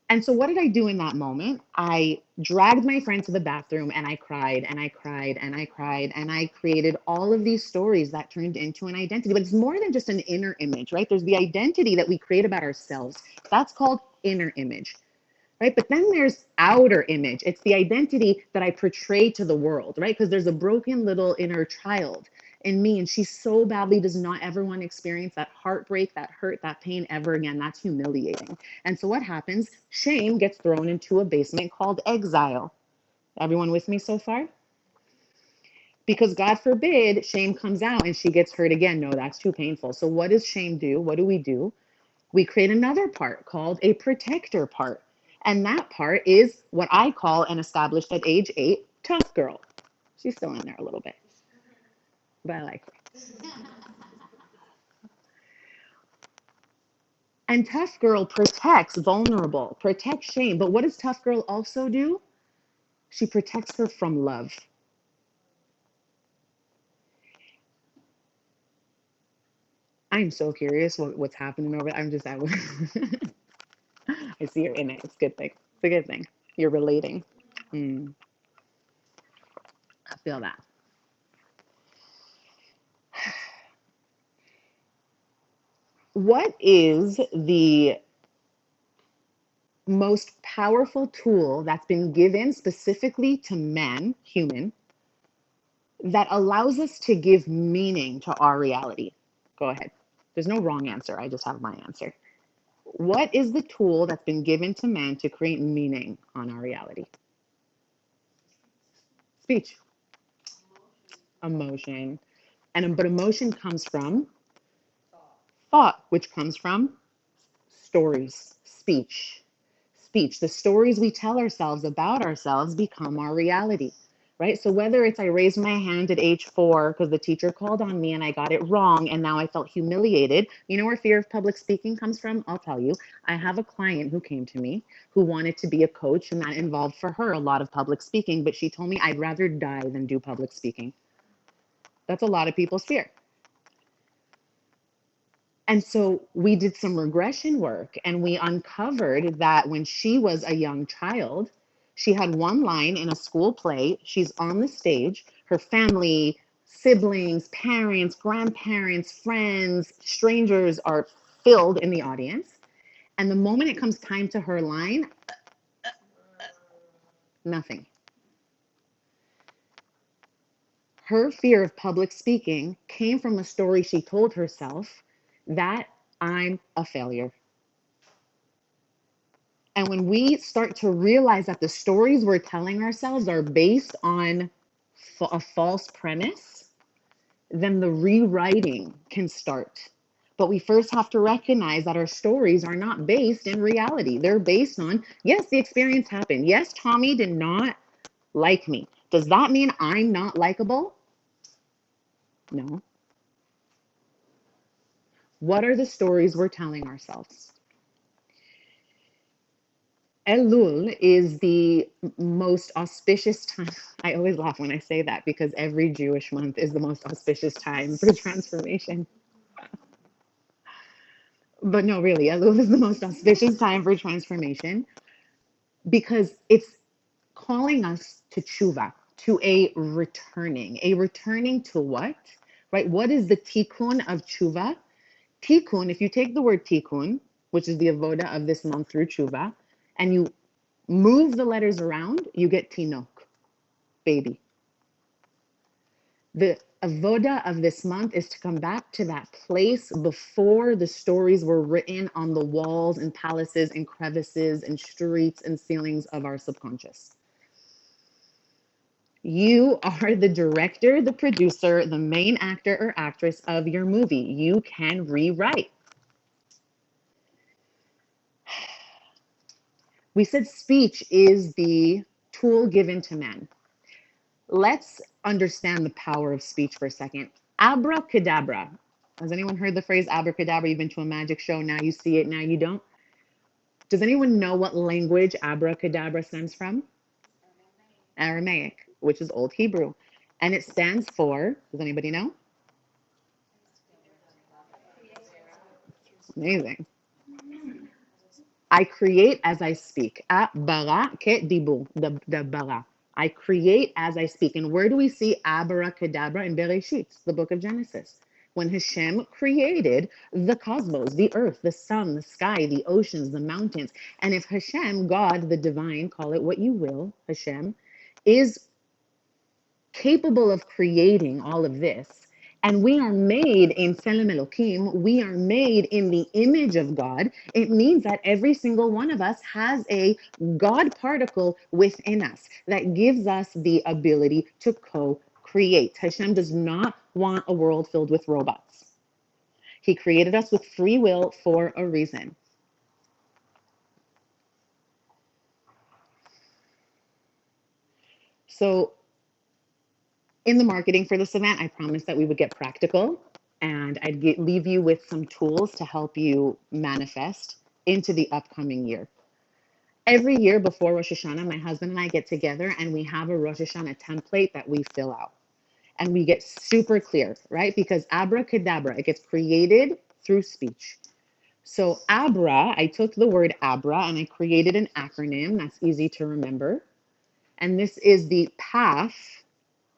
And so what did I do in that moment? I dragged my friend to the bathroom and I cried and I cried and I cried and I created all of these stories that turned into an identity. But it's more than just an inner image, right? There's the identity that we create about ourselves. That's called inner image, right? But then there's outer image. It's the identity that I portray to the world, right? Because there's a broken little inner child in me, and she so badly does not ever want to experience that heartbreak, that hurt, that pain ever again. That's humiliating. And so what happens? Shame gets thrown into a basement called exile. Everyone with me so far? Because God forbid shame comes out and she gets hurt again. No, that's too painful. So what does shame do? What do? We create another part called a protector part. And that part is what I call, and established at age 8, tough girl. She's still in there a little bit, but I like her. And tough girl protects vulnerable, protects shame. But what does tough girl also do? She protects her from love. I'm so curious what's happening over there. I see you're in it. It's a good thing. It's a good thing. You're relating. I feel that. What is the most powerful tool that's been given specifically to man, human, that allows us to give meaning to our reality. Go ahead. There's no wrong answer. I just have my answer. What is the tool that's been given to man to create meaning on our reality? Speech, emotion. But emotion comes from thought, which comes from stories, speech. The stories we tell ourselves about ourselves become our reality, right? So whether it's I raised my hand at age 4 because the teacher called on me and I got it wrong and now I felt humiliated. You know where fear of public speaking comes from? I'll tell you. I have a client who came to me who wanted to be a coach, and that involved for her a lot of public speaking, but she told me I'd rather die than do public speaking. That's a lot of people's fear. And so we did some regression work and we uncovered that when she was a young child, she had one line in a school play. She's on the stage, her family, siblings, parents, grandparents, friends, strangers are filled in the audience. And the moment it comes time to her line, nothing. Her fear of public speaking came from a story she told herself that I'm a failure. And when we start to realize that the stories we're telling ourselves are based on a false premise, then the rewriting can start. But we first have to recognize that our stories are not based in reality. They're based on, yes, the experience happened. Yes, Tommy did not like me. Does that mean I'm not likable? No. What are the stories we're telling ourselves? Elul is the most auspicious time. I always laugh when I say that because every Jewish month is the most auspicious time for transformation. But no, really, Elul is the most auspicious time for transformation because it's calling us to tshuva, to a returning. A returning to what? Right? What is the tikkun of tshuva? Tikkun, if you take the word tikkun, which is the avoda of this month through tshuva, and you move the letters around, you get tinok, baby. The avoda of this month is to come back to that place before the stories were written on the walls and palaces and crevices and streets and ceilings of our subconscious. You are the director, the producer, the main actor or actress of your movie. You can rewrite. We said speech is the tool given to man. Let's understand the power of speech for a second. Abracadabra. Has anyone heard the phrase abracadabra? You've been to a magic show, now you see it, now you don't. Does anyone know what language abracadabra stems from? Aramaic, which is Old Hebrew. And it stands for, does anybody know? Amazing. I create as I speak. Bara ke dibur, the bara. I create as I speak. And where do we see abracadabra in Bereshit, the book of Genesis? When Hashem created the cosmos, the earth, the sun, the sky, the oceans, the mountains. And if Hashem, God, the divine, call it what you will, Hashem, is capable of creating all of this, and we are made in Tselem Elokim, we are made in the image of God, it means that every single one of us has a God particle within us that gives us the ability to co-create. Hashem does not want a world filled with robots. He created us with free will for a reason. So in the marketing for this event, I promised that we would get practical and leave you with some tools to help you manifest into the upcoming year. Every year before Rosh Hashanah, my husband and I get together and we have a Rosh Hashanah template that we fill out. And we get super clear, right? Because abracadabra, it gets created through speech. So abra, I took the word abra and I created an acronym that's easy to remember. And this is the path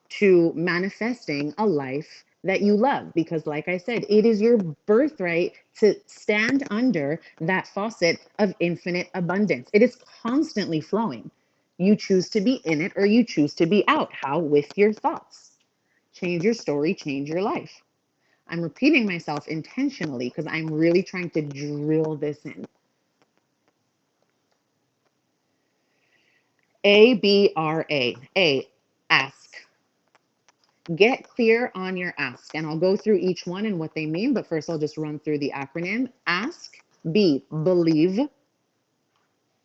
to manifesting a life that you love. Because like I said, it is your birthright to stand under that faucet of infinite abundance. It is constantly flowing. You choose to be in it or you choose to be out. How? With your thoughts. Change your story, change your life. I'm repeating myself intentionally because I'm really trying to drill this in. A-B-R-A. A, ask. Get clear on your ask. And I'll go through each one and what they mean, but first I'll just run through the acronym. Ask. B, believe.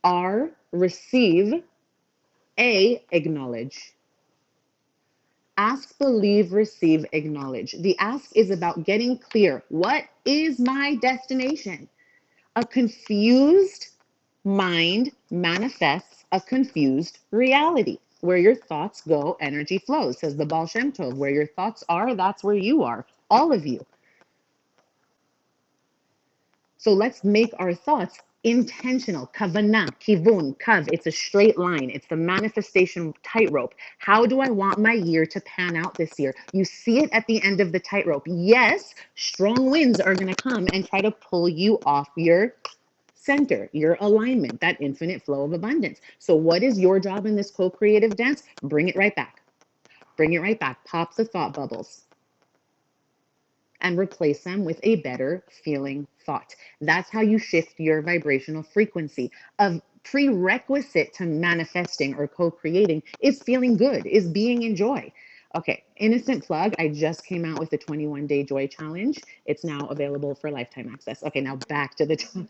R, receive. A, acknowledge. Ask, believe, receive, acknowledge. The ask is about getting clear. What is my destination? A confused mind manifests a confused reality. Where your thoughts go, energy flows, says the Baal Shem Tov. Where your thoughts are, that's where you are. All of you. So let's make our thoughts intentional. Kavanah, kivun, kav. It's a straight line. It's the manifestation tightrope. How do I want my year to pan out this year? You see it at the end of the tightrope. Yes, strong winds are going to come and try to pull you off your center, your alignment, that infinite flow of abundance. So what is your job in this co-creative dance? Bring it right back. Bring it right back. Pop the thought bubbles and replace them with a better feeling thought. That's how you shift your vibrational frequency. A prerequisite to manifesting or co-creating is feeling good, is being in joy. Okay, innocent plug. I just came out with the 21-day joy challenge. It's now available for lifetime access. Okay, now back to the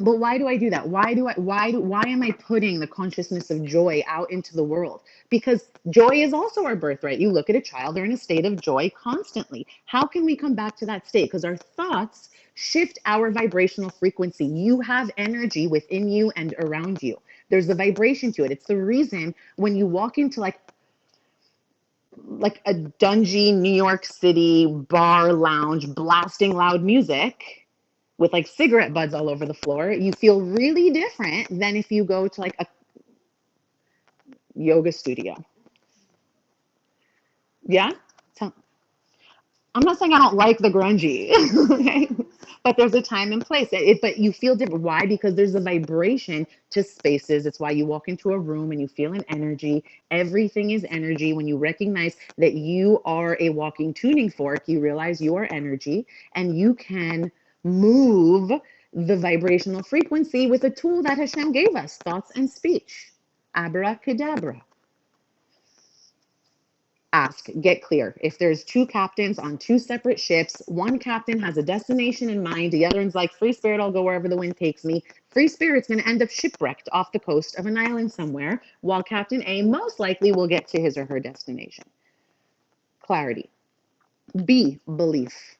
But why do I do that? Why am I putting the consciousness of joy out into the world? Because joy is also our birthright. You look at a child, they're in a state of joy constantly. How can we come back to that state? Because our thoughts shift our vibrational frequency. You have energy within you and around you. There's a vibration to it. It's the reason when you walk into like a dungy New York City bar lounge blasting loud music with like cigarette butts all over the floor, you feel really different than if you go to like a yoga studio. Yeah? So, I'm not saying I don't like the grungy, okay? But there's a time and place. But you feel different. Why? Because there's a vibration to spaces. It's why you walk into a room and you feel an energy. Everything is energy. When you recognize that you are a walking tuning fork, you realize you are energy and you can move the vibrational frequency with a tool that Hashem gave us, thoughts and speech. Abracadabra. Ask, get clear. If there's two captains on two separate ships, one captain has a destination in mind, the other one's like, free spirit, I'll go wherever the wind takes me. Free spirit's going to end up shipwrecked off the coast of an island somewhere, while Captain A most likely will get to his or her destination. Clarity. B, belief.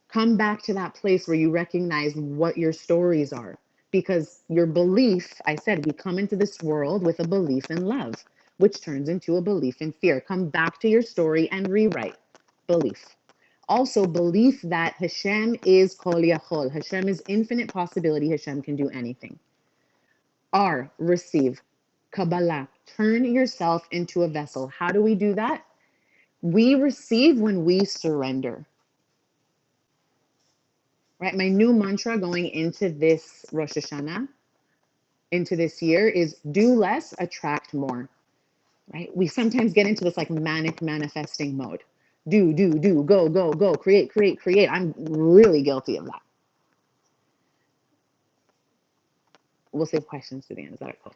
Come back to that place where you recognize what your stories are. Because your belief, I said, we come into this world with a belief in love, which turns into a belief in fear. Come back to your story and rewrite belief. Also, belief that Hashem is Kol Yachol. Hashem is infinite possibility. Hashem can do anything. R, receive. Kabbalah. Turn yourself into a vessel. How do we do that? We receive when we surrender. Right? My new mantra going into this Rosh Hashanah, into this year, is do less, attract more. Right? We sometimes get into this like manic manifesting mode. Do, go, go, go, create, create, create. I'm really guilty of that. We'll save questions to the end. Is that cool?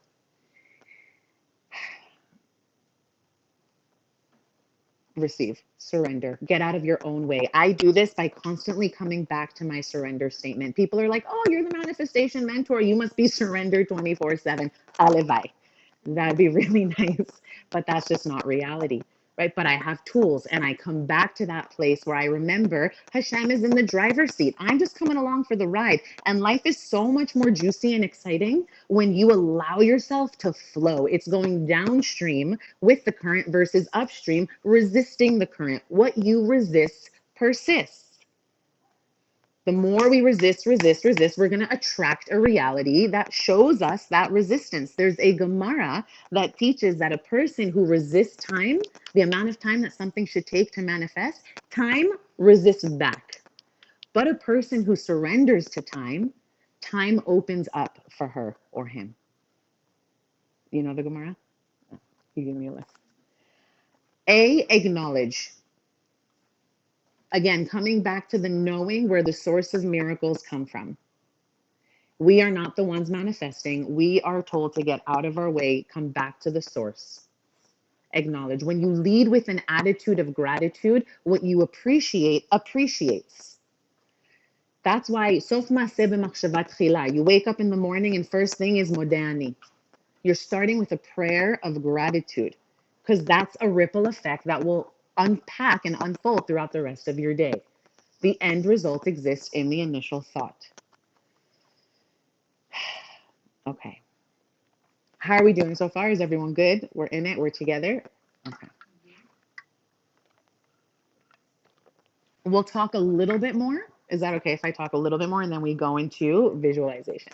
Receive, surrender, get out of your own way. I do this by constantly coming back to my surrender statement. People are like, oh, you're the manifestation mentor. You must be surrendered 24/7. Alevai. That'd be really nice, but that's just not reality, right? But I have tools and I come back to that place where I remember Hashem is in the driver's seat. I'm just coming along for the ride. And life is so much more juicy and exciting when you allow yourself to flow. It's going downstream with the current versus upstream, resisting the current. What you resist persists. The more we resist, we're going to attract a reality that shows us that resistance. There's a Gemara that teaches that a person who resists time, the amount of time that something should take to manifest, time resists back. But a person who surrenders to time, time opens up for her or him. You know the Gemara? You give me a list. A, acknowledge. Again, coming back to the knowing where the source of miracles come from. We are not the ones manifesting. We are told to get out of our way, come back to the source. Acknowledge. When you lead with an attitude of gratitude, what you appreciate appreciates. That's why, sof ma'aseh b'machshava tchila. You wake up in the morning and first thing is modani. You're starting with a prayer of gratitude because that's a ripple effect that will unpack and unfold throughout the rest of your day. The end result exists in the initial thought. Okay. How are we doing so far? Is everyone good? We're in it. We're together. Okay. We'll talk a little bit more. Is that okay if I talk a little bit more and then we go into visualization?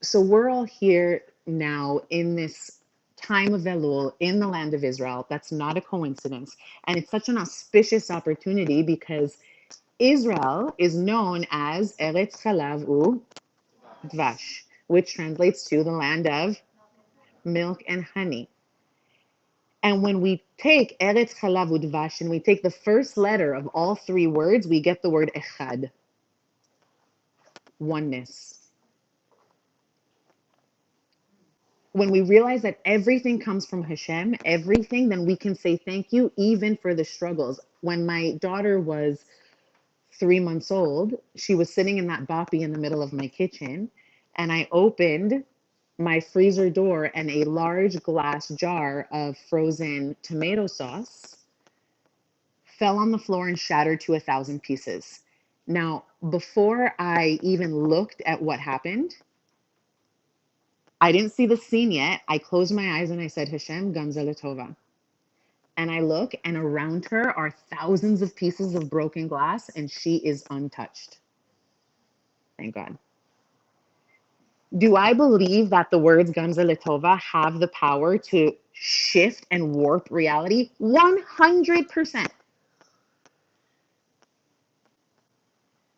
So we're all here now in this time of Elul in the land of Israel. That's not a coincidence. And it's such an auspicious opportunity because Israel is known as Eretz Chalav Dvash, which translates to the land of milk and honey. And when we take Eretz Chalav Udvash and we take the first letter of all three words, we get the word Echad, oneness. When we realize that everything comes from Hashem, everything, then we can say thank you even for the struggles. When my daughter was 3 months old, she was sitting in that boppy in the middle of my kitchen, and I opened my freezer door and a large glass jar of frozen tomato sauce fell on the floor and shattered to 1,000 pieces. Now, before I even looked at what happened, I didn't see the scene yet. I closed my eyes and I said, Hashem, Gamza Latova. And I look, and around her are thousands of pieces of broken glass, and she is untouched. Thank God. Do I believe that the words Gamza Latova have the power to shift and warp reality? 100%.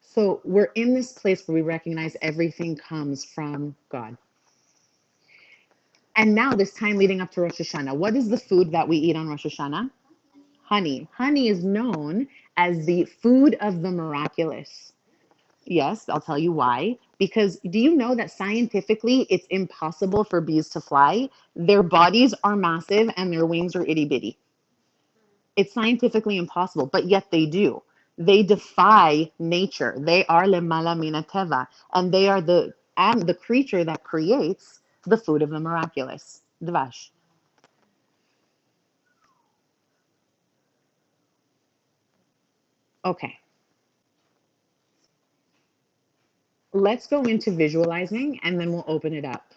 So we're in this place where we recognize everything comes from God. And now this time leading up to Rosh Hashanah, what is the food that we eat on Rosh Hashanah? Honey. Honey is known as the food of the miraculous. Yes, I'll tell you why. Because do you know that scientifically it's impossible for bees to fly? Their bodies are massive and their wings are itty bitty. It's scientifically impossible, but yet they do. They defy nature. They are lemala mina teva, and they are the creature that creates the food of the miraculous, dvash. Okay, let's go into visualizing, and then we'll open it up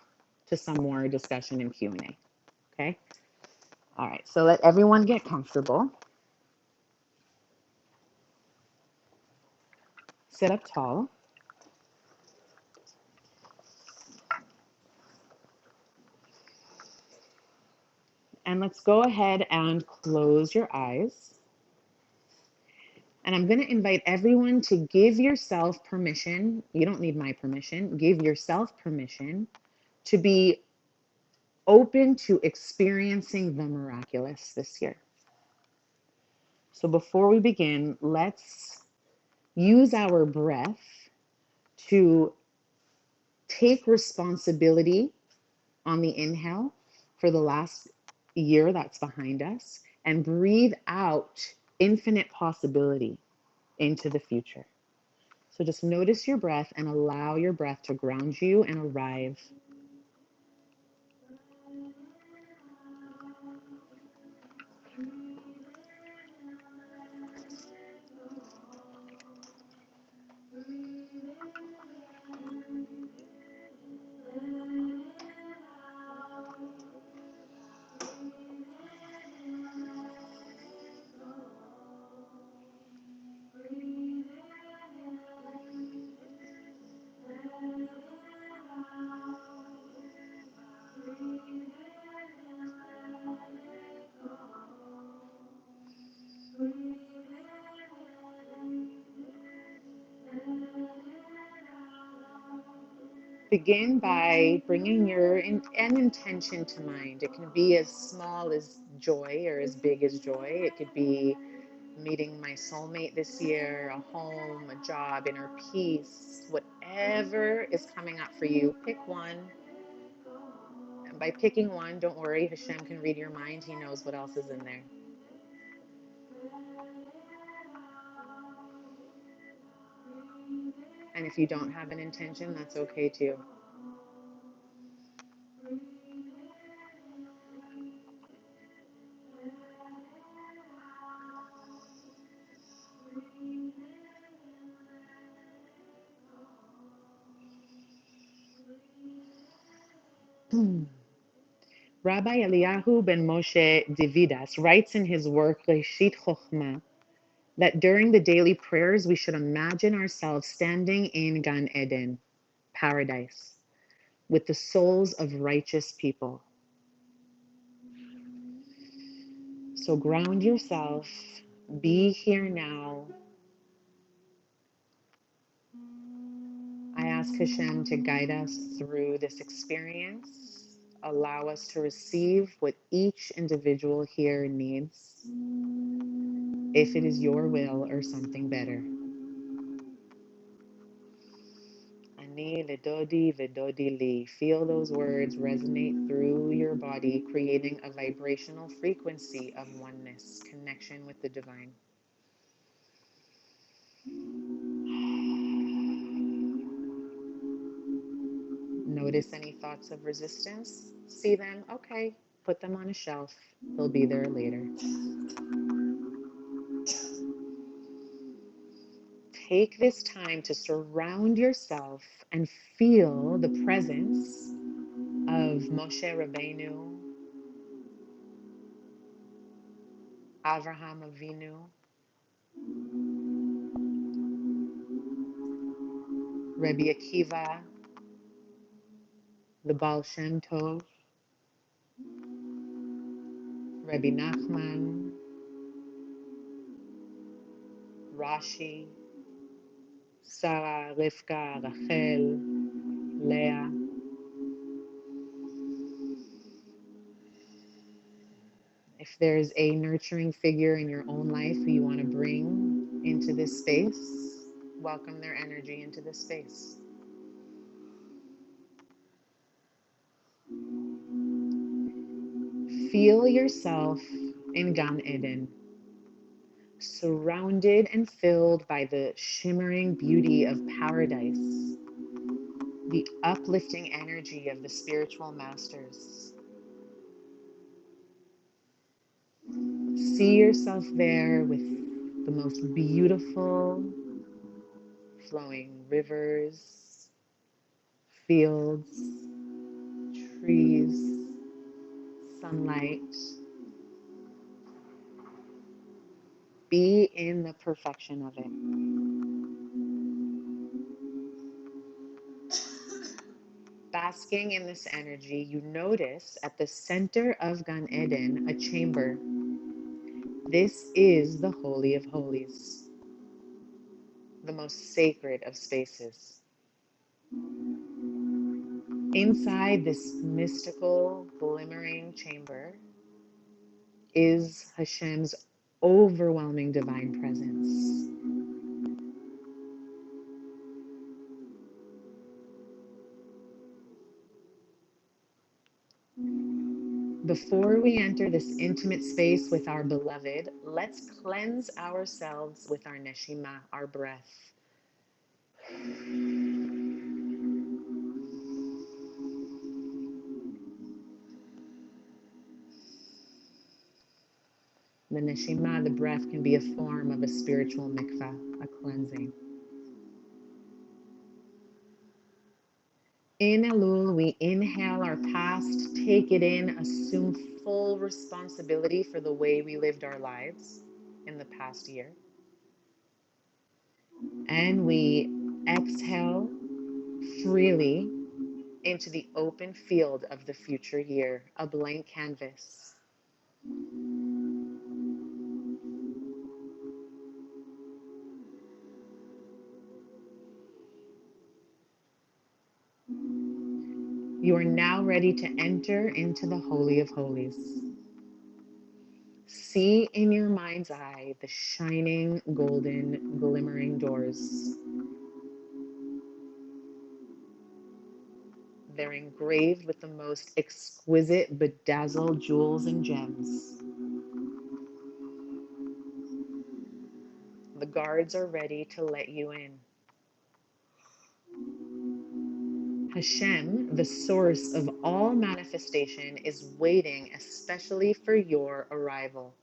to some more discussion and Q&A. Okay. All right. So let everyone get comfortable. Sit up tall. And let's go ahead and close your eyes. And I'm going to invite everyone to give yourself permission. You don't need my permission. Give yourself permission to be open to experiencing the miraculous this year. So before we begin, let's use our breath to take responsibility on the inhale for the last year that's behind us and breathe out infinite possibility into the future. So just notice your breath and allow your breath to ground you and arrive. begin by bringing an intention to mind. It can be as small as joy or as big as joy. It could be meeting my soulmate this year, a home, a job, inner peace, whatever is coming up for you. Pick one. And by picking one, don't worry, Hashem can read your mind. He knows what else is in there. And if you don't have an intention, that's okay too. Rabbi Eliyahu ben Moshe Dividas writes in his work Reshit Chochmah that during the daily prayers we should imagine ourselves standing in Gan Eden, paradise, with the souls of righteous people. So ground yourself, be here now. I ask Hashem to guide us through this experience, allow us to receive what each individual here needs, if it is your will or something better. Ani ledodi vedodi li. Feel those words resonate through your body, creating a vibrational frequency of oneness, connection with the divine. Notice any thoughts of resistance. See them, okay, put them on a shelf. They'll be there later. Take this time to surround yourself and feel the presence of Moshe Rabbeinu, Avraham Avinu, Rabbi Akiva, the Baal Shem Tov, Rabbi Nachman, Rashi, Sarah, Rivka, Rachel, Leah. If there's a nurturing figure in your own life who you want to bring into this space, welcome their energy into this space. Feel yourself in Gan Eden, surrounded and filled by the shimmering beauty of paradise, the uplifting energy of the spiritual masters. See yourself there with the most beautiful flowing rivers, fields, trees, sunlight. Be in the perfection of it. Basking in this energy, you notice at the center of Gan Eden a chamber. This is the Holy of Holies, the most sacred of spaces. Inside this mystical, glimmering chamber is Hashem's overwhelming divine presence. Before we enter this intimate space with our beloved, let's cleanse ourselves with our neshima, our breath. The neshima, the breath, can be a form of a spiritual mikvah, a cleansing. In Elul, we inhale our past, take it in, assume full responsibility for the way we lived our lives in the past year. And we exhale freely into the open field of the future year, a blank canvas. You are now ready to enter into the Holy of Holies. See in your mind's eye the shining, golden, glimmering doors. They're engraved with the most exquisite, bedazzled jewels and gems. The guards are ready to let you in. Hashem, the source of all manifestation, is waiting especially for your arrival.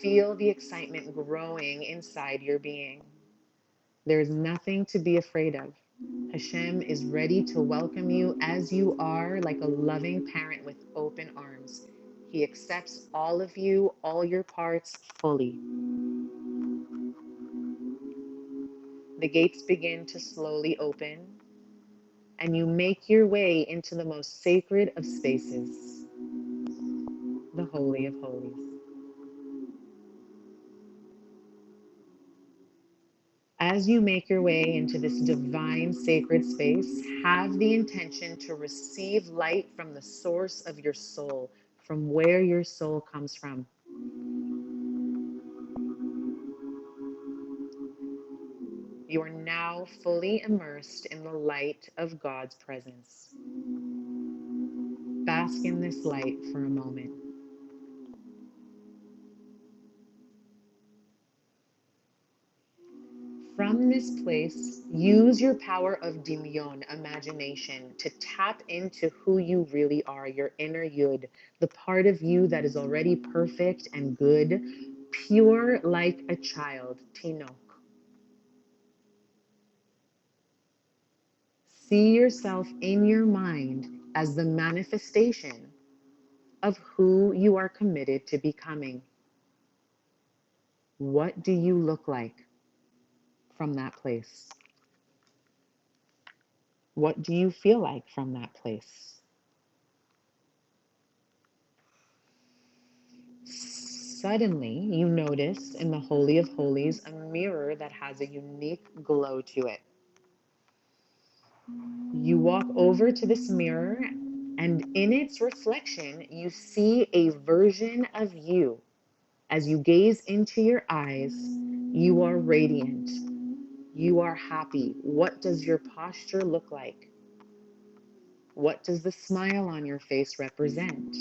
Feel the excitement growing inside your being. There's nothing to be afraid of. Hashem is ready to welcome you as you are, like a loving parent with open arms. He accepts all of you, all your parts, fully. The gates begin to slowly open, and you make your way into the most sacred of spaces, the Holy of Holies. As you make your way into this divine sacred space, have the intention to receive light from the source of your soul, from where your soul comes from. You are now fully immersed in the light of God's presence. Bask in this light for a moment. From this place, use your power of dimyon, imagination, to tap into who you really are, your inner yud, the part of you that is already perfect and good, pure like a child, tinok. See yourself in your mind as the manifestation of who you are committed to becoming. What do you look like from that place? What do you feel like from that place? Suddenly, you notice in the Holy of Holies a mirror that has a unique glow to it. You walk over to this mirror, and in its reflection, you see a version of you. As you gaze into your eyes, you are radiant. You are happy. What does your posture look like? What does the smile on your face represent?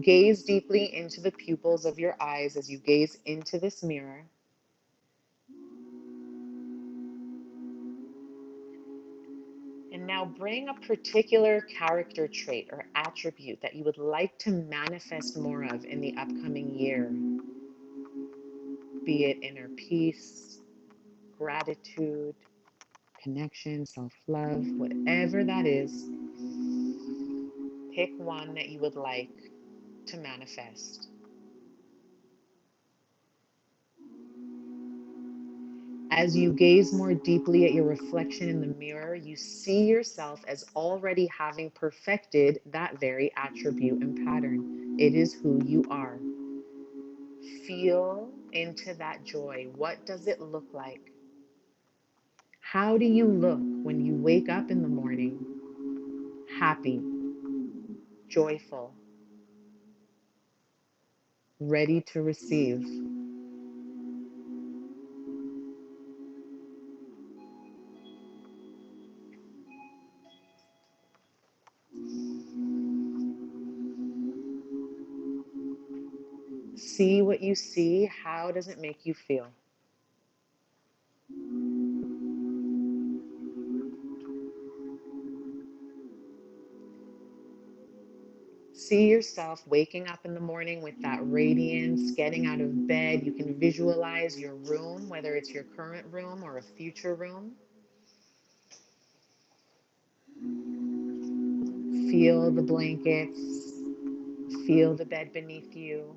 Gaze deeply into the pupils of your eyes as you gaze into this mirror. And now bring a particular character trait or attribute that you would like to manifest more of in the upcoming year. Be it inner peace, gratitude, connection, self-love, whatever that is. Pick one that you would like to manifest. As you gaze more deeply at your reflection in the mirror, you see yourself as already having perfected that very attribute and pattern. It is who you are. Feel into that joy. What does it look like? How do you look when you wake up in the morning? Happy, joyful, ready to receive. See what you see. How does it make you feel? See yourself waking up in the morning with that radiance, getting out of bed. You can visualize your room, whether it's your current room or a future room. Feel the blankets. Feel the bed beneath you.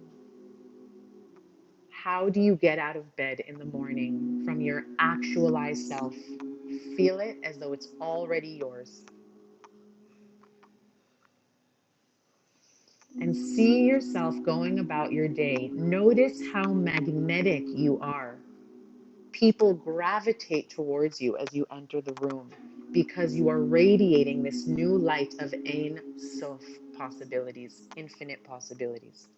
How do you get out of bed in the morning from your actualized self? Feel it as though it's already yours. And see yourself going about your day. Notice how magnetic you are. People gravitate towards you as you enter the room because you are radiating this new light of Ein Sof possibilities, infinite possibilities.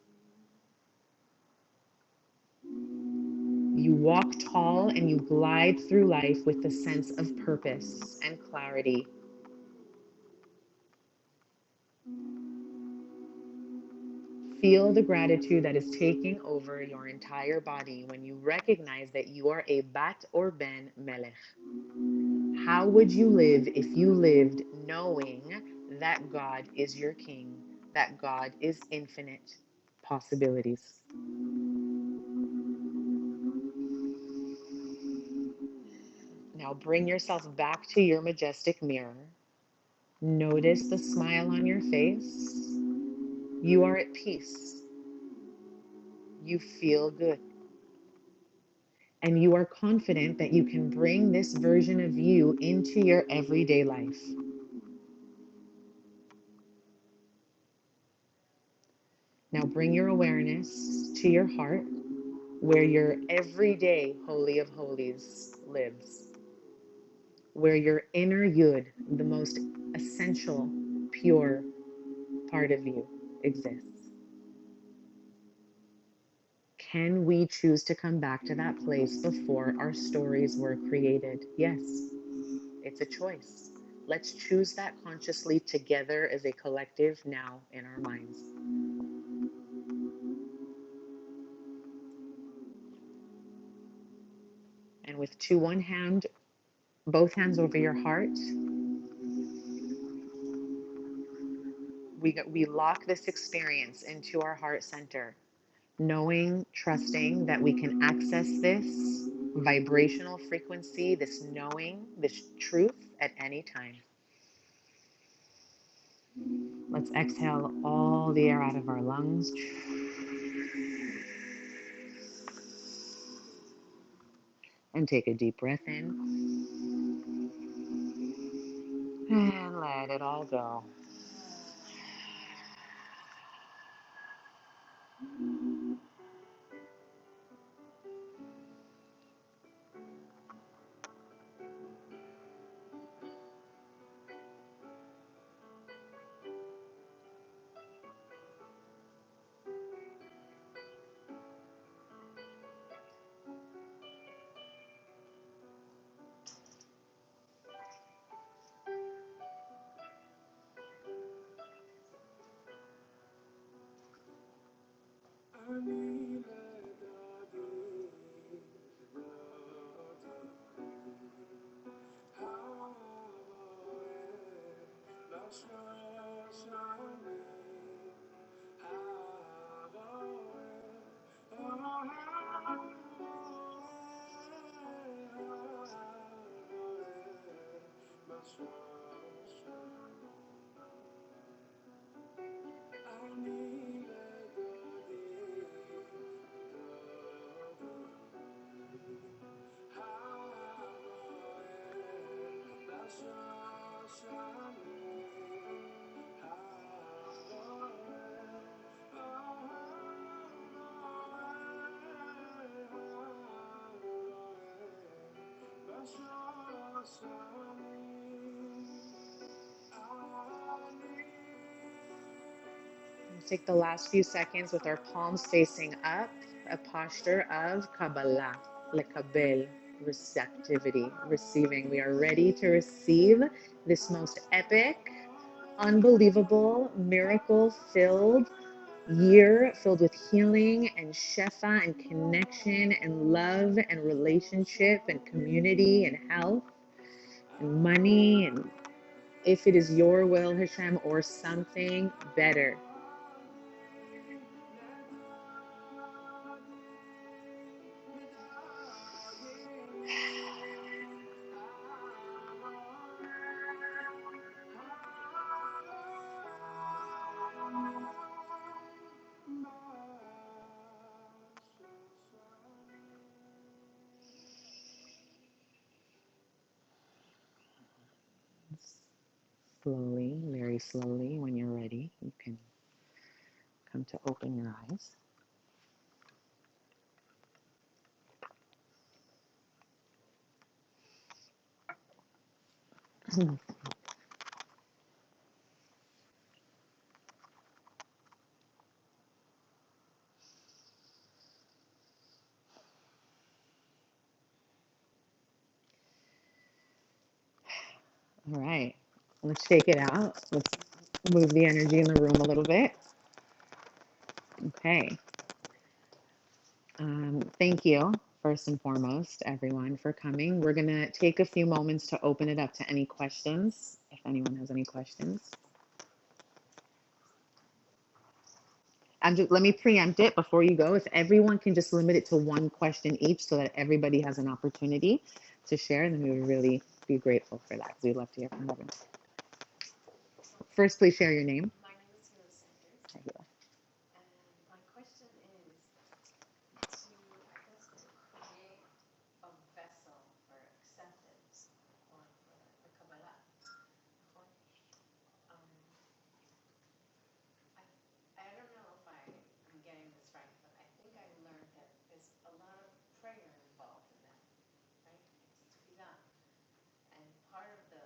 You walk tall and you glide through life with a sense of purpose and clarity. Feel the gratitude that is taking over your entire body when you recognize that you are a Bat or Ben Melech. How would you live if you lived knowing that God is your king, that God is infinite possibilities? Now bring yourself back to your majestic mirror. Notice the smile on your face. You are at peace. You feel good. And you are confident that you can bring this version of you into your everyday life. Now bring your awareness to your heart, where your everyday Holy of Holies lives, where your inner Yud, the most essential, pure part of you, exists. Can we choose to come back to that place before our stories were created? Yes, it's a choice. Let's choose that consciously together as a collective now in our minds. And with one hand, both hands over your heart, we lock this experience into our heart center, knowing, trusting that we can access this vibrational frequency, this knowing, this truth at any time. Let's exhale all the air out of our lungs. And take a deep breath in. And let it all go. Let's take the last few seconds with our palms facing up, a posture of Kabbalah, lekabel, receptivity, receiving. We are ready to receive this most epic, unbelievable, miracle-filled year, filled with healing and shefa and connection and love and relationship and community and health and money, and if it is your will, Hashem, or something better. Slowly, very slowly, when you're ready, you can come to open your eyes. All right, let's shake it out. Let's move the energy in the room a little bit. Okay. Thank you, first and foremost, everyone, for coming. We're going to take a few moments to open it up to any questions, if anyone has any questions. Let me preempt it before you go. If everyone can just limit it to one question each so that everybody has an opportunity to share, then we would really be grateful for that because we'd love to hear from everyone. First, please share your name. My name is Hila Sanders, Ahila. and my question is to, I guess, to create a vessel for acceptance or for the Kabbalah. Um, I don't know if I'm getting this right, but I think I learned that there's a lot of prayer involved in that, right? It's tefillah. And part of the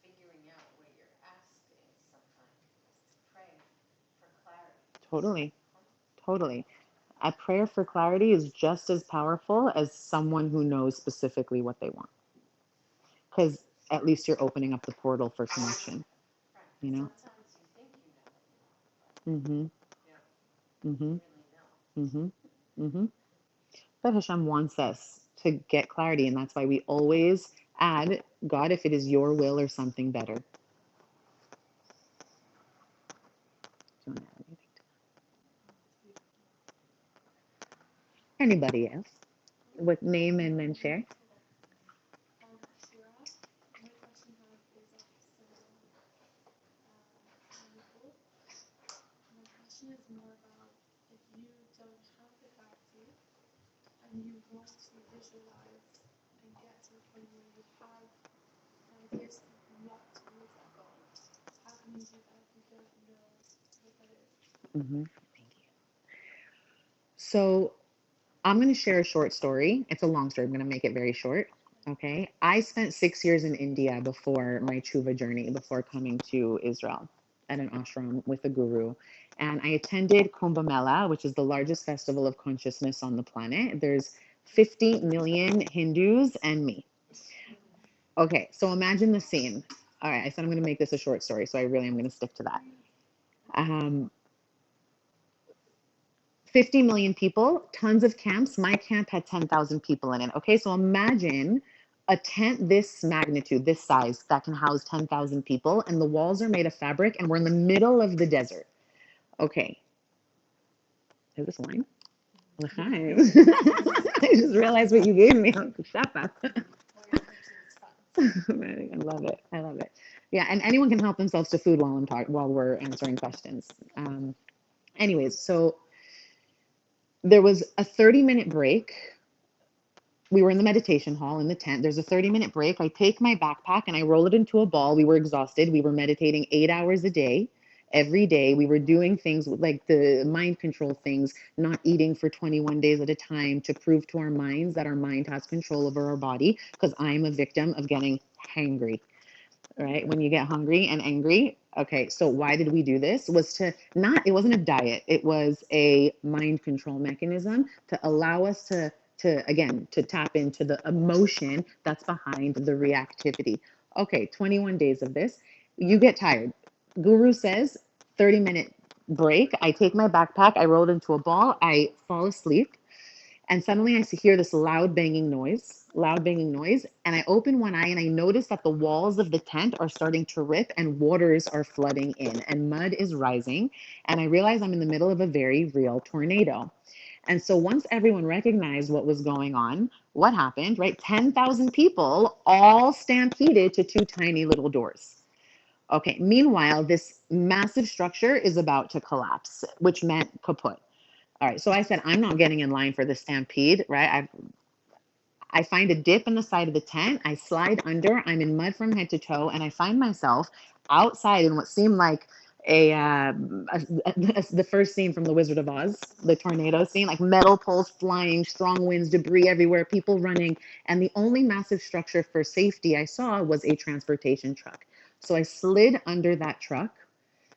figuring out what you're asking sometimes is to pray for clarity. Totally. Totally. A prayer for clarity is just as powerful as someone who knows specifically what they want. Because at least you're opening up the portal for connection, Right. you know? Sometimes you think you know what you want, but Mm-hmm. you don't Mm-hmm. really know. Mm-hmm. Mm-hmm. But Hashem wants us to get clarity, and that's why we always add, God, if it is your will or something better. Do you want to add anything to anybody else? What name and then share? Shira, my question is Elul. My question is more about if you don't have the clarity and you want to visualize and get to a point where you have ideas of what towards that goal. How can you do that if you don't know what that is? Mm-hmm. Thank you. So I'm going to share a short story. It's a long story. I'm going to make it very short. Okay. I spent 6 years in India before my tshuva journey, before coming to Israel at an ashram with a guru. And I attended Kumbh Mela, which is the largest festival of consciousness on the planet. There's 50 million Hindus and me. Okay. So imagine the scene. All right. I said I'm going to make this a short story. So I really am going to stick to that. Um, 50 million people, tons of camps. My camp had 10,000 people in it. Okay, so imagine a tent this magnitude, this size, that can house 10,000 people, and the walls are made of fabric, and we're in the middle of the desert. Okay, is this wine? L'chaim. I just realized what you gave me. Shapa. I love it. I love it. Yeah, and anyone can help themselves to food while we're answering questions. Anyways, so there was a 30-minute break. We were in the meditation hall in the tent. There's a 30-minute break. I take my backpack and I roll it into a ball. We were exhausted. We were meditating 8 hours a day, every day. We were doing things like the mind control things, not eating for 21 days at a time to prove to our minds that our mind has control over our body, because I'm a victim of getting hangry, right? When you get hungry and angry. Okay, so why did we do this? It wasn't a diet. It was a mind control mechanism to allow us to tap into the emotion that's behind the reactivity. Okay, 21 days of this. You get tired. Guru says 30-minute break. I take my backpack, I roll it into a ball, I fall asleep. And suddenly I hear this loud banging noise. And I open one eye and I notice that the walls of the tent are starting to rip and waters are flooding in and mud is rising. And I realize I'm in the middle of a very real tornado. And so once everyone recognized what was going on, what happened, right? 10,000 people all stampeded to two tiny little doors. Okay, meanwhile, this massive structure is about to collapse, which meant kaput. All right, so I said, I'm not getting in line for the stampede, right? I find a dip in the side of the tent. I slide under. I'm in mud from head to toe, and I find myself outside in what seemed like the first scene from The Wizard of Oz, the tornado scene, like metal poles flying, strong winds, debris everywhere, people running. And the only massive structure for safety I saw was a transportation truck. So I slid under that truck.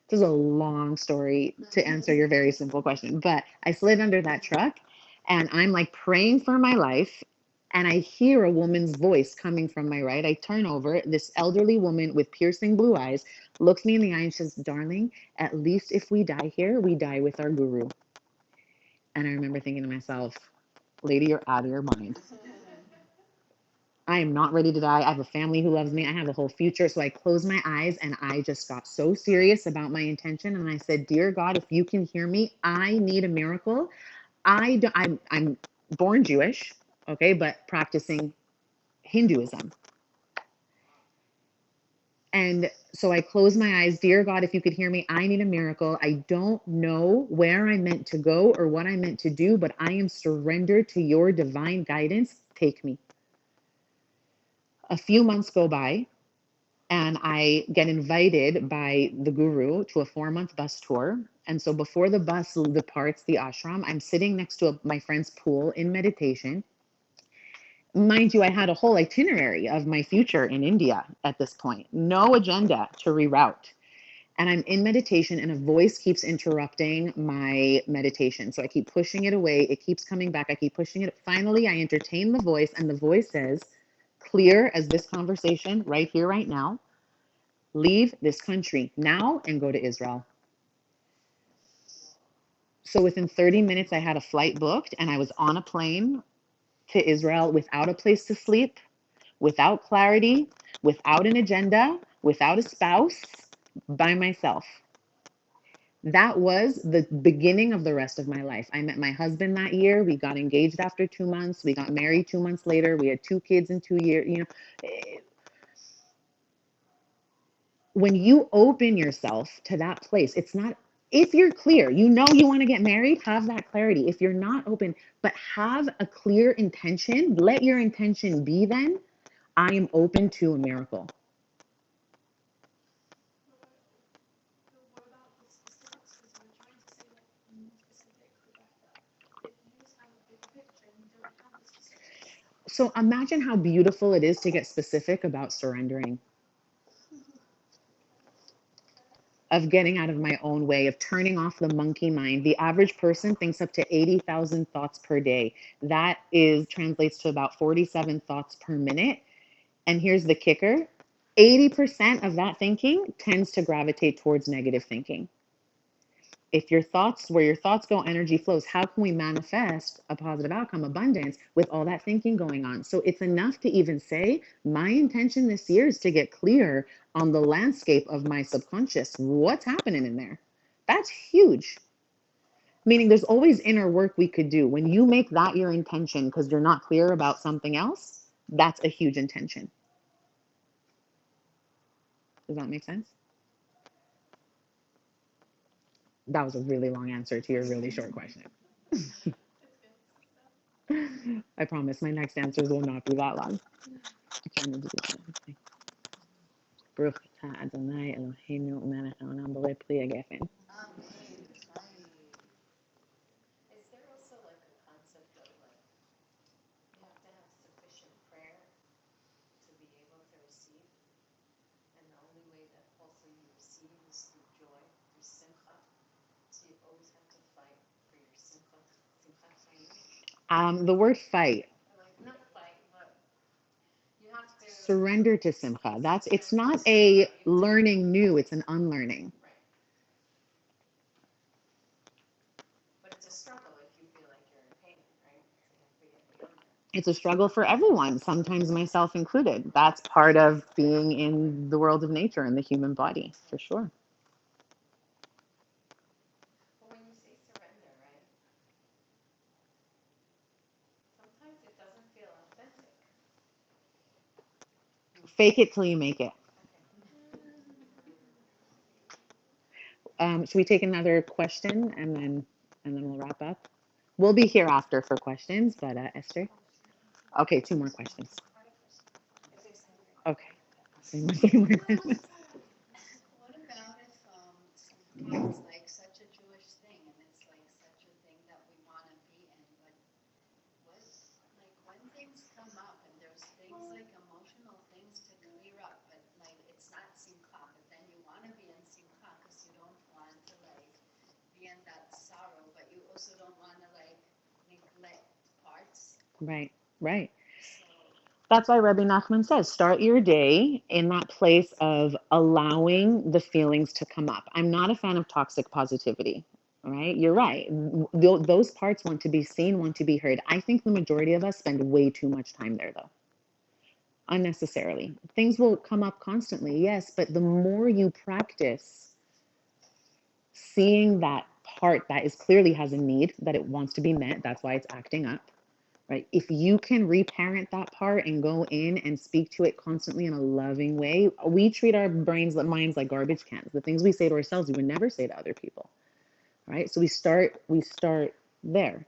This is a long story to answer your very simple question, but I slid under that truck and I'm like praying for my life. And I hear a woman's voice coming from my right. I turn over. This elderly woman with piercing blue eyes looks me in the eye and says, "Darling, at least if we die here, we die with our guru." And I remember thinking to myself, "Lady, you're out of your mind. I am not ready to die. I have a family who loves me. I have a whole future." So I closed my eyes and I just got so serious about my intention. And I said, "Dear God, if you can hear me, I need a miracle. I'm born Jewish, okay, but practicing Hinduism." And so I closed my eyes. "Dear God, if you could hear me, I need a miracle. I don't know where I'm meant to go or what I'm meant to do, but I am surrendered to your divine guidance. Take me." A few months go by, and I get invited by the guru to a 4-month bus tour. And so before the bus departs the ashram, I'm sitting next to my friend's pool in meditation. Mind you, I had a whole itinerary of my future in India at this point, no agenda to reroute. And I'm in meditation, and a voice keeps interrupting my meditation. So I keep pushing it away. It keeps coming back. I keep pushing it. Finally, I entertain the voice, and the voice says, clear as this conversation right here, right now, leave this country now and go to Israel. So within 30 minutes, I had a flight booked, and I was on a plane to Israel without a place to sleep, without clarity, without an agenda, without a spouse, by myself. That was the beginning of the rest of my life. I met my husband that year. We got engaged after 2 months. We got married 2 months later. We had 2 kids in 2 years. When you open yourself to that place, it's not, if you're clear, you know you want to get married, have that clarity. If you're not open, but have a clear intention, let your intention be then, I am open to a miracle. What about the specifics? Because you were trying to say like more specific, the better. If you just have a big picture and you don't have the specifics. So imagine how beautiful it is to get specific about surrendering, of getting out of my own way, of turning off the monkey mind. The average person thinks up to 80,000 thoughts per day. That is translates to about 47 thoughts per minute. And here's the kicker. 80% of that thinking tends to gravitate towards negative thinking. If your thoughts, where your thoughts go, energy flows. How can we manifest a positive outcome, abundance, with all that thinking going on? So it's enough to even say, my intention this year is to get clear on the landscape of my subconscious. What's happening in there? That's huge. Meaning there's always inner work we could do. When you make that your intention because you're not clear about something else, that's a huge intention. Does that make sense? That was a really long answer to your really short question. I promise my next answers will not be that long. Baruch atah Adonai Eloheinu melech haolam borei pli hagefin. Is there also like a concept of like you have to have sufficient prayer to be able to receive? And the only way that also you receive is through joy, through simcha. So you always have to fight for your simcha, simchat chayim. The word fight, Like not fight, but you have to. surrender to simcha. It's not a learning new, it's an unlearning. Right. But it's a struggle if you feel like you're in pain, right? So you have to get beyond that. It's a struggle for everyone, sometimes myself included. That's part of being in the world of nature and the human body, for sure. But when you say surrender, right? Sometimes it doesn't feel authentic. Fake it till you make it. Should we take another question and then we'll wrap up? We'll be here after for questions, but Esther? Okay, 2 more questions. Okay. What about if And it's like such a Jewish thing, and it's like such a thing that we want to be in. But what, like when things come up and there's things like emotional things to clear up, but like it's not simcha, but then you want to be in simcha because you don't want to like be in that sorrow, but you also don't want to like neglect parts. Right, right. So, That's why Rabbi Nachman says, start your day in that place of allowing the feelings to come up. I'm not a fan of toxic positivity, right? You're right. Those parts want to be seen, want to be heard. I think the majority of us spend way too much time there, though, unnecessarily. Things will come up constantly, yes, but the more you practice seeing that part that is clearly has a need that it wants to be met, that's why it's acting up, right? If you can reparent that part and go in and speak to it constantly in a loving way, we treat our minds like garbage cans. The things we say to ourselves, we would never say to other people, right? So we start there.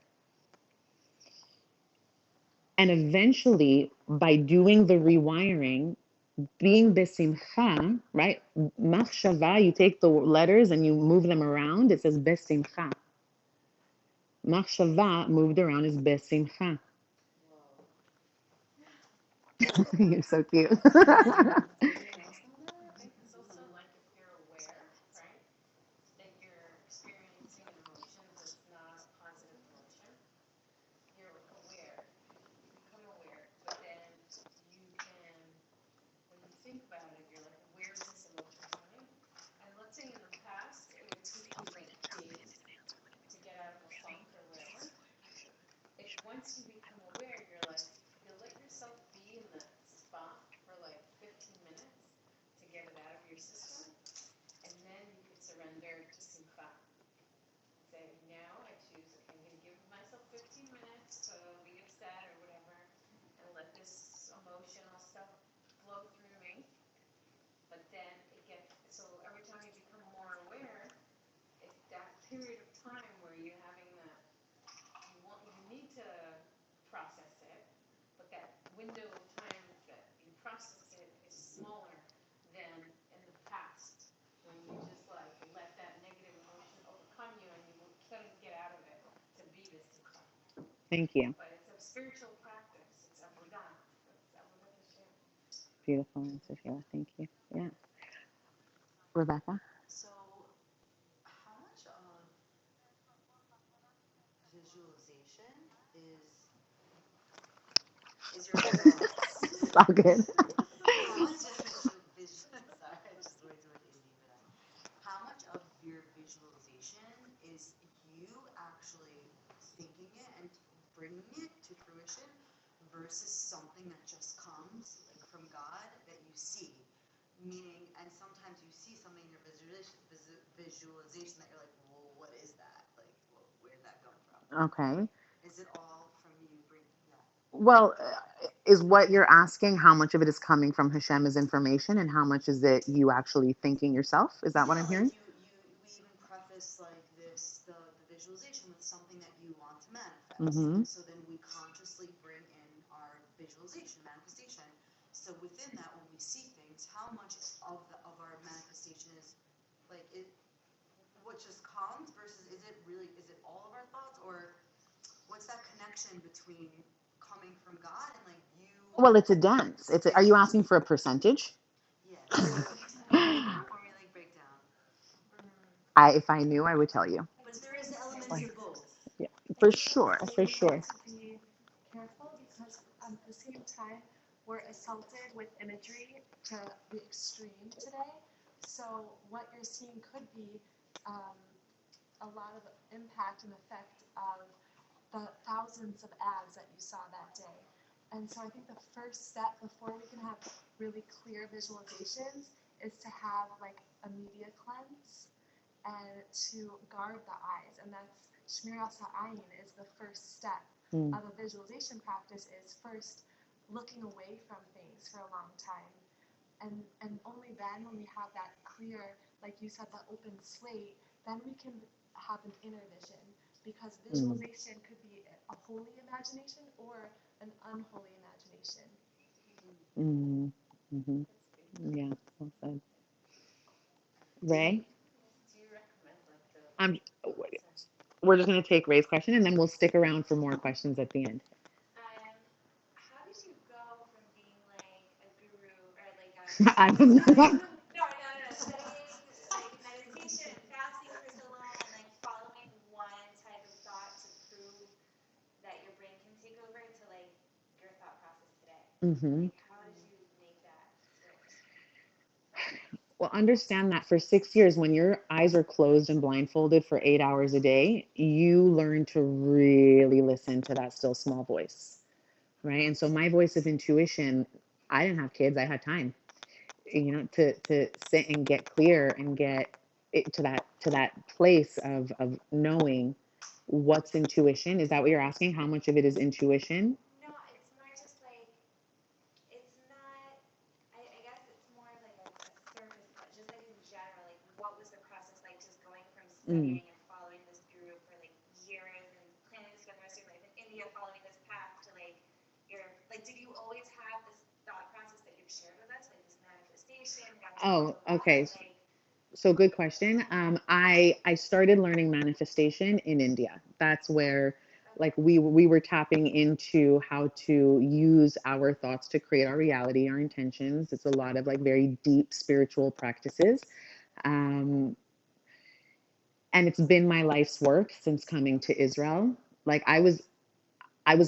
And eventually, by doing the rewiring, being besimcha, right? Machshava, you take the letters and you move them around, it says besimcha. Machshava moved around is besimcha. whoa. You're so cute. Anybody else know I that? think it's also like if you're aware, right, that you're experiencing an emotion that's not a positive emotion, you're aware, you become aware, but then you can, when you think about it, you're like, where is this emotion coming? And let's say in the past, it would take you like days to get out of a funk or whatever. If once you become aware, you're like, you'll let yourself be in that spot for like 15 minutes to get it out of your system, and then you could surrender to simcha. Say, now I choose, okay, I'm going to give myself 15 minutes to be upset or whatever, and let this emotional stuff flow through me. But then it gets, so every time you become more aware, if that period of time where you're having that, you need to process it, but that window of time that you process it is smaller than in the past when you just like let that negative emotion overcome you and you couldn't get out of it to be this simcha. Thank you. But it's a spiritual practice. It's avodah. It's avodah Hashem. Beautiful answer, Sheila. Thank you. Yeah. Rebecca? So, how much of visualization is your thoughts? It's all good. How much of sorry, I just way too much indie for that. How much of your visualization is you actually thinking it and bringing it to fruition versus something that just comes like from God that you see? Meaning, and sometimes you see something in your visualization that you're like, well, what is that? Like, well, where did that come from? Okay. Is it all from you bringing that? Well, is what you're asking how much of it is coming from Hashem as information and how much is it you actually thinking yourself? Is that what Yeah, I'm like hearing? we even preface like this the visualization with something that you want to manifest, Mm-hmm. and so then we consciously bring in our visualization manifestation. So within that, when we see things, how much of our manifestation is like it what just comes versus is it all of our thoughts, or what's that connection between coming from God and like you? Well, it's a dance. Are you asking for a percentage? Yes, like a formulaic breakdown. If I knew, I would tell you. But there is elements of both. Yeah, I for think sure, also for we sure. have to be careful because at the same time we're assaulted with imagery to the extreme today. So what you're seeing could be um, a lot of impact and effect of the thousands of ads that you saw that day. And so I think the first step before we can have really clear visualizations is to have like a media cleanse and to guard the eyes. And that's Shmiras Ha'ayin is the first step Mm. of a visualization practice is first looking away from things for a long time. And only then when we have that clear, like you said, the open slate, then we can have an inner vision. Because visualization could be a holy imagination or an unholy imagination. Mm-hmm. Mm-hmm. Yeah, well said. Ray? Do you recommend we're just going to take Ray's question and then we'll stick around for more questions at the end. How did you go from being like a guru or like a I don't know. studying like meditation and fasting for so long and like following one type of thought to prove that your brain can take over to like your thought process today? Mm-hmm. Like how did you make that switch? Well, understand that for 6 years, when your eyes are closed and blindfolded for 8 hours a day, you learn to really listen to that still small voice, right? And so my voice of intuition, I didn't have kids, I had time, to sit and get clear and get it to that place of knowing what's intuition. Is that what you're asking? How much of it is intuition? No, it's more just like it's not. I guess it's more of like a surface, but just like in general, like what was the process like just going from Mm. studying and following this guru for like years and planning to spend the rest of your life in India following this path to like your like did you always have this thought process that you've shared with us, like this manifestation, wanting to Oh, feel God, okay. or like So good question. I started learning manifestation in India. That's where like okay. we were tapping into how to use our thoughts to create our reality, our intentions. It's a lot of like very deep spiritual practices. Um, and it's been my life's work since coming to Israel. Like I was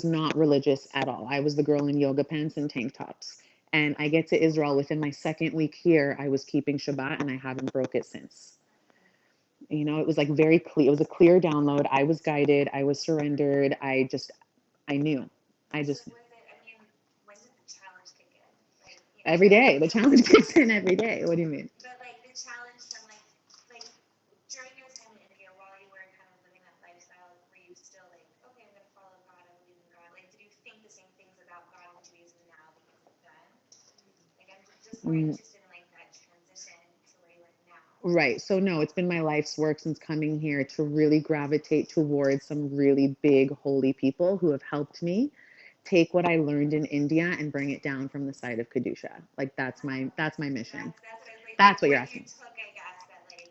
not religious at all. I was the girl in yoga pants and tank tops. And I get to Israel within my second week here, I was keeping Shabbat and I haven't broke it since. It was like very clear. It was a clear download. I was guided. I was surrendered. I knew. I So just, was it? I mean, when did the challenge kick in? Like every day, the challenge kicks in every day. What do you mean? but like the challenge from like during your time in India while you were kind of living that lifestyle, were you still like, okay, I'm gonna follow God, I believe in God? Like, did you think the same things about God and Judaism now that you think then? Like, I'm just more Mm, interested in like that transition to where you are now. right. So, no, it's been my life's work since coming here to really gravitate towards some really big, holy people who have helped me take what I learned in India and bring it down from the side of Kedusha. Like, that's my So mission. that's what I was like. That's what you're What you asking. took, I guess, that like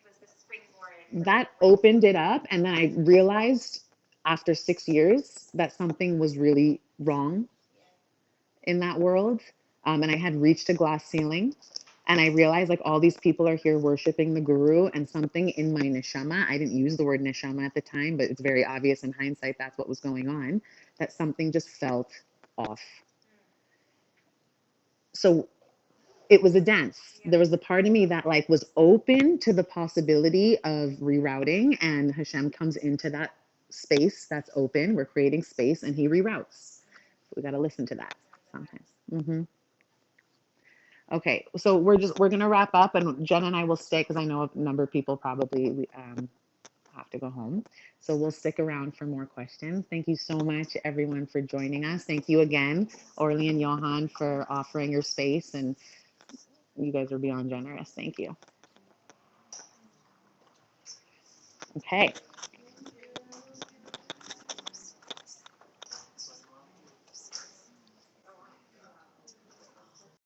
was the springboard for That what you opened it up. And then I realized after 6 years that something was really wrong yeah. in that world. And I had reached a glass ceiling. And I realized like all these people are here worshiping the guru, and something in my neshama, I didn't use the word neshama at the time, but it's very obvious in hindsight that's what was going on, that something just felt off. So it was a dance. Yeah. There was a part of me that like was open to the possibility of rerouting, and Hashem comes into that space that's open. We're creating space, and he reroutes. We got to listen to that sometimes. Mm-hmm. Okay, so we're gonna wrap up, and Jen and I will stay because I know a number of people probably have to go home. So we'll stick around for more questions. Thank you so much, everyone, for joining us. Thank you again, Orly and Johan, for offering your space, and you guys are beyond generous. Thank you. Okay.